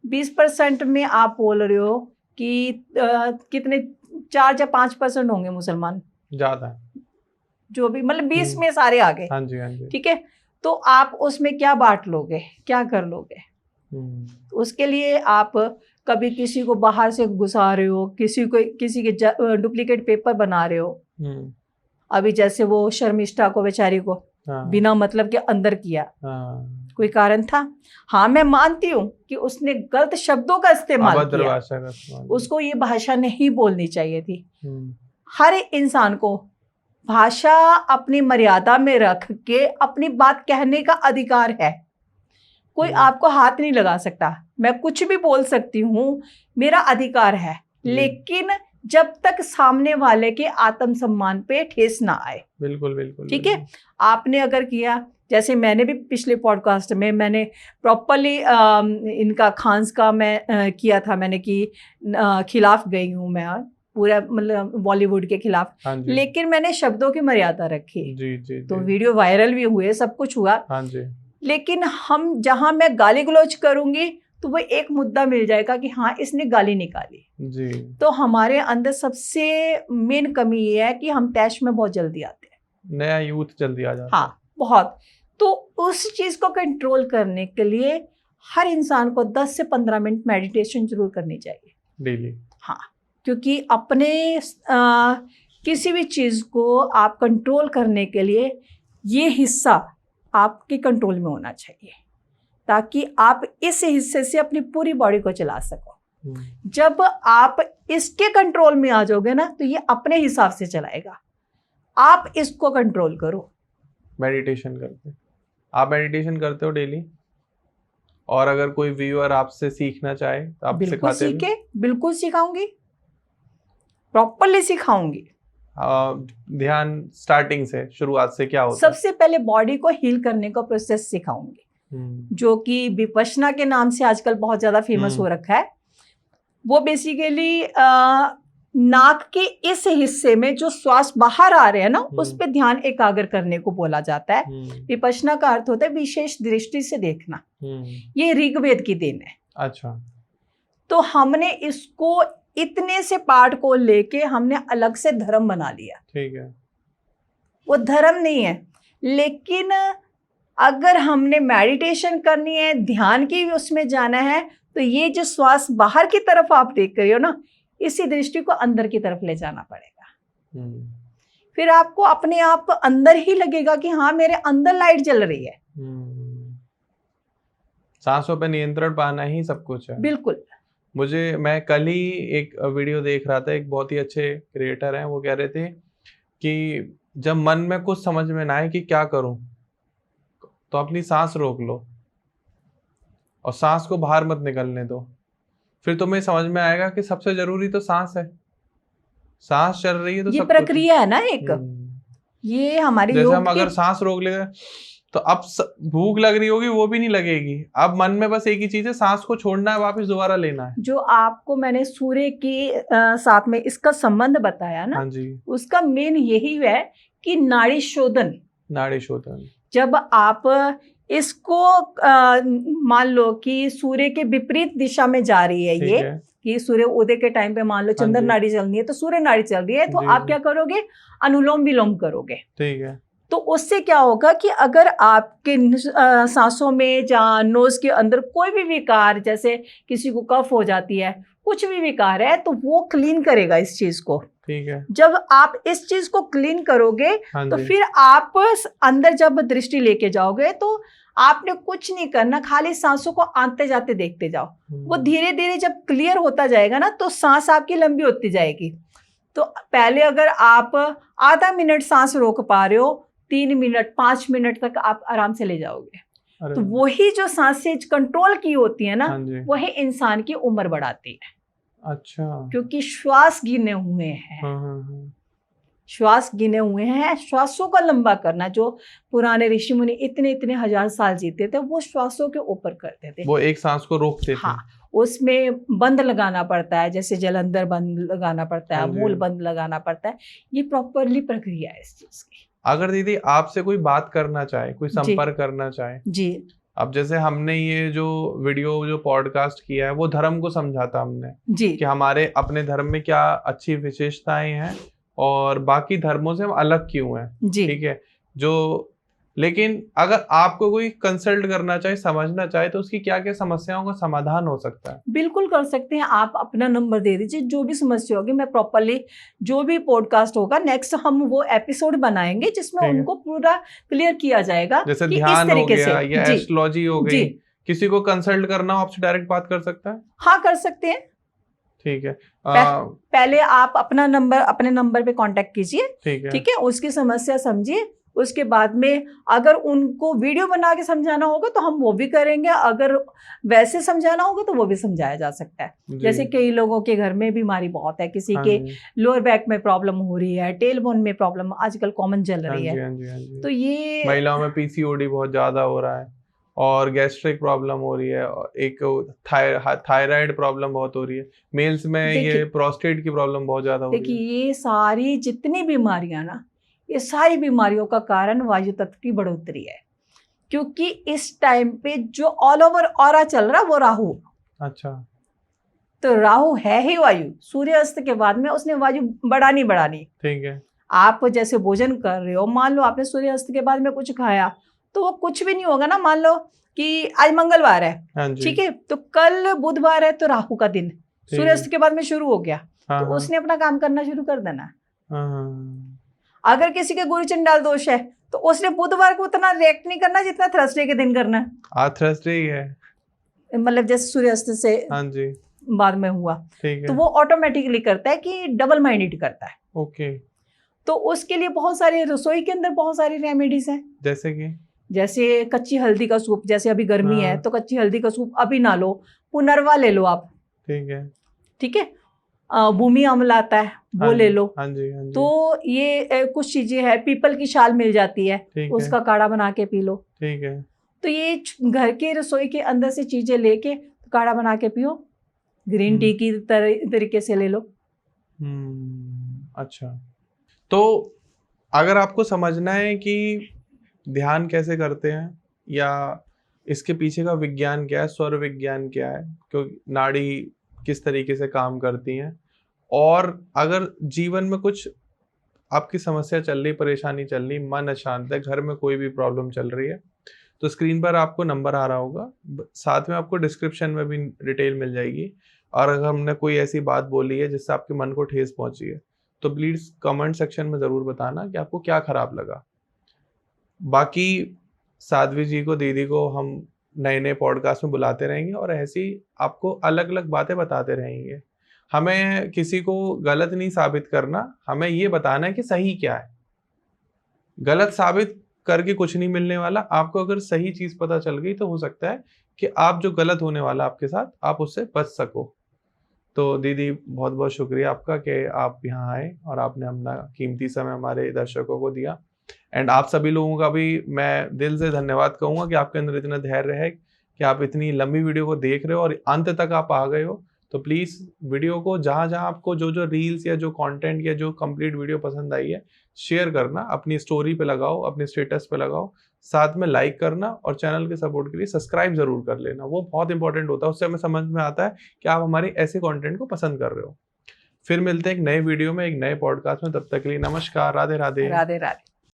20% में आप बोल रहे हो कि कितने 4 या 5% होंगे मुसलमान, ज्यादा जो भी मतलब 20 में सारे आ गए। हाँ जी, हाँ जी। ठीक है, तो आप उसमें क्या बांट लोगे, क्या कर लोगे? उसके लिए आप कभी किसी को बाहर से घुसा रहे हो, किसी के डुप्लीकेट पेपर बना रहे हो। अभी जैसे वो शर्मिष्ठा को बेचारी को बिना मतलब के अंदर किया, कोई कारण था? हाँ, मैं मानती हूँ कि उसने गलत शब्दों का इस्तेमाल किया, उसको ये भाषा नहीं बोलनी चाहिए थी। हर इंसान को भाषा अपनी मर्यादा में रख के अपनी बात कहने का अधिकार है। कोई आपको हाथ नहीं लगा सकता, मैं कुछ भी बोल सकती हूँ, मेरा अधिकार है, लेकिन जब तक सामने वाले के आत्मसम्मान पे ठेस ना आए। बिल्कुल बिल्कुल। ठीक है, आपने अगर किया, जैसे मैंने भी पिछले पॉडकास्ट में मैंने प्रॉपरली इनका खान्स का मैं किया था, मैंने कि खिलाफ गई हूँ मैं पूरा मतलब बॉलीवुड के खिलाफ, लेकिन मैंने शब्दों की मर्यादा रखी। जी, तो वीडियो वायरल भी हुए, सब कुछ हुआ। हाँ जी। लेकिन हम जहां मैं गाली गलौज करूंगी तो वो एक मुद्दा मिल जाएगा कि हाँ इसने गाली निकाली जी। तो हमारे अंदर सबसे मेन कमी ये है कि हम तैश में बहुत जल्दी आते हैं, नया यूथ जल्दी आ जाता है। हाँ बहुत। तो उस चीज को कंट्रोल करने के लिए हर इंसान को 10 से 15 मिनट मेडिटेशन जरूर करनी चाहिए डेली। हाँ, क्योंकि अपने किसी भी चीज को आप कंट्रोल करने के लिए ये हिस्सा आपके कंट्रोल में होना चाहिए, ताकि आप इस हिस्से से अपनी पूरी बॉडी को चला सको। जब आप इसके कंट्रोल में आ जाओगे ना, तो ये अपने हिसाब से चलाएगा। आप इसको कंट्रोल करो मेडिटेशन करके। आप मेडिटेशन करते हो डेली? और अगर कोई व्यूअर आपसे सीखना चाहे तो आप बिल्कुल सीखे, बिल्कुल सिखाऊंगी, प्रॉपरली सिखाऊंगी। ध्यान स्टार्टिंग से, शुरुआत से क्या होता है? सबसे पहले बॉडी को हील करने का प्रोसेस सिखाऊंगी, जो कि विपश्यना के नाम से आजकल बहुत ज्यादा फेमस हो रखा है। वो बेसिकली नाक के इस हिस्से में जो श्वास बाहर आ रहे हैं ना, उस पे ध्यान एकाग्र करने को बोला जाता है। विपश्यना का अर्थ होता है विशेष दृष्टि से देखना। ये ऋग्वेद की देन है। अच्छा। तो हमने इसको इतने से पार्ट को लेके हमने अलग से धर्म बना लिया। ठीक है। वो धर्म नहीं है, लेकिन अगर हमने मेडिटेशन करनी है, ध्यान की उसमें जाना है, तो ये जो श्वास बाहर की तरफ आप देख रहे हो ना, इसी दृष्टि को अंदर की तरफ ले जाना पड़ेगा। फिर आपको अपने आप अंदर ही लगेगा कि हाँ मेरे अंदर लाइट जल रही है। सांसों पे नियंत्रण पाना ही सब कुछ है। बिल्कुल। मैं कल ही एक वीडियो देख रहा था, एक बहुत ही अच्छे क्रिएटर हैं, वो कह रहे थे कि जब मन में कुछ समझ में ना आए कि क्या करूं, तो अपनी सांस रोक लो और सांस को बाहर मत निकलने दो। फिर तुम्हें समझ में आएगा कि सबसे जरूरी तो सांस है। सांस चल रही है तो ये सब प्रक्रिया है ना एक। ये हमारी जैसे हम अगर सांस रोक ले तो अब भूख लग रही होगी, वो भी नहीं लगेगी। अब मन में बस एक ही चीज है, सांस को छोड़ना है, वापस दोबारा लेना है। जो आपको मैंने सूर्य के साथ में इसका संबंध बताया ना, हाँ जी, उसका मेन यही है कि नाड़ी शोधन। जब आप इसको मान लो कि सूर्य के विपरीत दिशा में जा रही है ये, कि सूर्य उदय के टाइम पे मान लो चंद्र नाड़ी चल रही है, तो सूर्य नाड़ी चल रही है, तो आप क्या करोगे, अनुलोम विलोम करोगे। ठीक है। तो उससे क्या होगा कि अगर आपके सांसों में या नोज के अंदर कोई भी विकार, जैसे किसी को कफ हो जाती है, कुछ भी विकार है, तो वो क्लीन करेगा इस चीज को। ठीक है। जब आप इस चीज को क्लीन करोगे, तो फिर आप अंदर जब दृष्टि लेके जाओगे, तो आपने कुछ नहीं करना, खाली सांसों को आते जाते देखते जाओ। वो धीरे धीरे जब क्लियर होता जाएगा ना, तो सांस आपकी लंबी होती जाएगी। तो पहले अगर आप आधा मिनट सांस रोक पा रहे हो, 3 मिनट 5 मिनट तक आप आराम से ले जाओगे। तो वही जो सांसें कंट्रोल की होती है ना, वही इंसान की उम्र बढ़ाती है। अच्छा। क्योंकि श्वास गिने हुए हैं। श्वास गिने हुए हैं। श्वासों का लंबा करना, जो पुराने ऋषि मुनि इतने इतने हजार साल जीते थे, वो श्वासों के ऊपर करते थे। वो एक सांस को रोकते थे। हाँ, उसमें बंद लगाना पड़ता है, जैसे जलंधर बंद लगाना पड़ता है, मूल बंद लगाना पड़ता है। ये प्रॉपरली प्रक्रिया है इस चीज की। अगर दीदी आपसे कोई बात करना चाहे, कोई संपर्क करना चाहे जी, अब जैसे हमने ये जो वीडियो जो पॉडकास्ट किया है, वो धर्म को समझाता हमने जी, कि हमारे अपने धर्म में क्या अच्छी विशेषताएं हैं और बाकी धर्मों से हम अलग क्यों हैं। ठीक है। लेकिन अगर आपको कोई कंसल्ट करना चाहे, समझना चाहे, तो उसकी क्या क्या समस्याओं का समाधान हो सकता है? बिल्कुल कर सकते हैं। आप अपना नंबर दे दीजिए, जो भी समस्या होगी मैं प्रॉपरली, जो भी पॉडकास्ट होगा नेक्स्ट हम वो एपिसोड बनाएंगे जिसमें उनको पूरा क्लियर किया जाएगा। जैसे ध्यान हो गया या एस्ट्रोलॉजी हो गई, किसी को कंसल्ट करना हो आपसे डायरेक्ट बात कर सकता है? हाँ, कर सकते हैं। ठीक है। पहले आप अपने नंबर पे कांटेक्ट कीजिए। ठीक है। उसकी समस्या समझिए, उसके बाद में अगर उनको वीडियो बना के समझाना होगा तो हम वो भी करेंगे, अगर वैसे समझाना होगा तो वो भी समझाया जा सकता है। जैसे कई लोगों के घर में बीमारी बहुत है, किसी के लोअर बैक में प्रॉब्लम हो रही है, टेल बोन में प्रॉब्लम आजकल कॉमन चल रही है। तो ये महिलाओं में पीसीओडी बहुत ज्यादा हो रहा है और गैस्ट्रिक प्रॉब्लम हो रही है, एक थायराइड प्रॉब्लम बहुत हो रही है। मेल्स में ये प्रोस्टेट की प्रॉब्लम बहुत ज्यादा हो रही है। देखिए, ये सारी जितनी बीमारियां ना, ये सारी बीमारियों का कारण वायु तत्व की बढ़ोतरी है। क्योंकि इस टाइम पे जो ऑल ओवर ऑरा चल रहा है वो राहु। अच्छा। तो राहु है ही वायु। सूर्यास्त के बाद में उसने वायु बढ़ानी। ठीक है। आप जैसे भोजन कर रहे हो, मान लो आपने सूर्यास्त के बाद में कुछ खाया, तो वो कुछ भी नहीं होगा ना। मान लो कि आज मंगलवार है, ठीक है, तो कल बुधवार है, तो राहु का दिन सूर्यास्त के बाद में शुरू हो गया, तो उसने अपना काम करना शुरू कर देना। अगर किसी के गुरु चंडाल दोष है, तो उसने बुधवार को उतना रिएक्ट नहीं करना जितना थर्सडे के दिन करना है। आज थर्सडे ही है, मतलब जैसे सूर्यास्त से बाद में हुआ, तो वो ऑटोमेटिकली करता है कि डबल माइंडेड करता है। ओके। तो उसके लिए बहुत सारे रसोई के अंदर बहुत सारी रेमेडीज हैं। जैसे कच्ची हल्दी का सूप, जैसे अभी गर्मी है तो कच्ची हल्दी का सूप अभी ना लो, पुनर्वा ले लो आप। ठीक है। ठीक है। भूमि अम्ल आता है वो ले लो। हाँ जी, हाँ जी। तो ये कुछ चीजें हैं, पीपल की छाल मिल जाती है, उसका काढ़ा बना के पी लो। ठीक है। तो ये घर के रसोई के अंदर से चीजें लेके काढ़ा बना के पियो, ग्रीन टी की तरीके से ले लो। अच्छा, तो अगर आपको समझना है कि ध्यान कैसे करते हैं या इसके पीछे का विज्ञान क्या है, स्वर विज्ञान क्या है, क्योंकि नाड़ी किस तरीके से काम करती हैं, और अगर जीवन में कुछ आपकी समस्या चल रही, परेशानी चल रही, मन अशांत है, घर में कोई भी प्रॉब्लम चल रही है, तो स्क्रीन पर आपको नंबर आ रहा होगा, साथ में आपको डिस्क्रिप्शन में भी डिटेल मिल जाएगी। और अगर हमने कोई ऐसी बात बोली है जिससे आपके मन को ठेस पहुंची है, तो प्लीज कमेंट सेक्शन में जरूर बताना कि आपको क्या खराब लगा। बाकी साध्वी जी को, दीदी को हम नए नए पॉडकास्ट में बुलाते रहेंगे और ऐसी आपको अलग अलग बातें बताते रहेंगे। हमें किसी को गलत नहीं साबित करना, हमें ये बताना है कि सही क्या है। गलत साबित करके कुछ नहीं मिलने वाला। आपको अगर सही चीज पता चल गई तो हो सकता है कि आप जो गलत होने वाला आपके साथ, आप उससे बच सको। तो दीदी बहुत बहुत शुक्रिया आपका कि आप यहाँ आए और आपने अपना कीमती समय हमारे दर्शकों को दिया। एंड आप सभी लोगों का भी मैं दिल से धन्यवाद कहूँगा कि आपके अंदर इतना धैर्य है कि आप इतनी लंबी वीडियो को देख रहे हो और अंत तक आप आ गए हो। तो प्लीज़ वीडियो को जहाँ जहाँ आपको जो जो रील्स या जो कंटेंट या जो कंप्लीट वीडियो पसंद आई है, शेयर करना, अपनी स्टोरी पे लगाओ, अपने स्टेटस पे लगाओ, साथ में लाइक करना और चैनल के सपोर्ट के लिए सब्सक्राइब जरूर कर लेना। वो बहुत इंपॉर्टेंट होता है, उससे हमें समझ में आता है कि आप हमारे ऐसे कंटेंट को पसंद कर रहे हो। फिर मिलते हैं एक नए वीडियो में, एक नए पॉडकास्ट में। तब तक के लिए नमस्कार, राधे राधे। राधे राधे।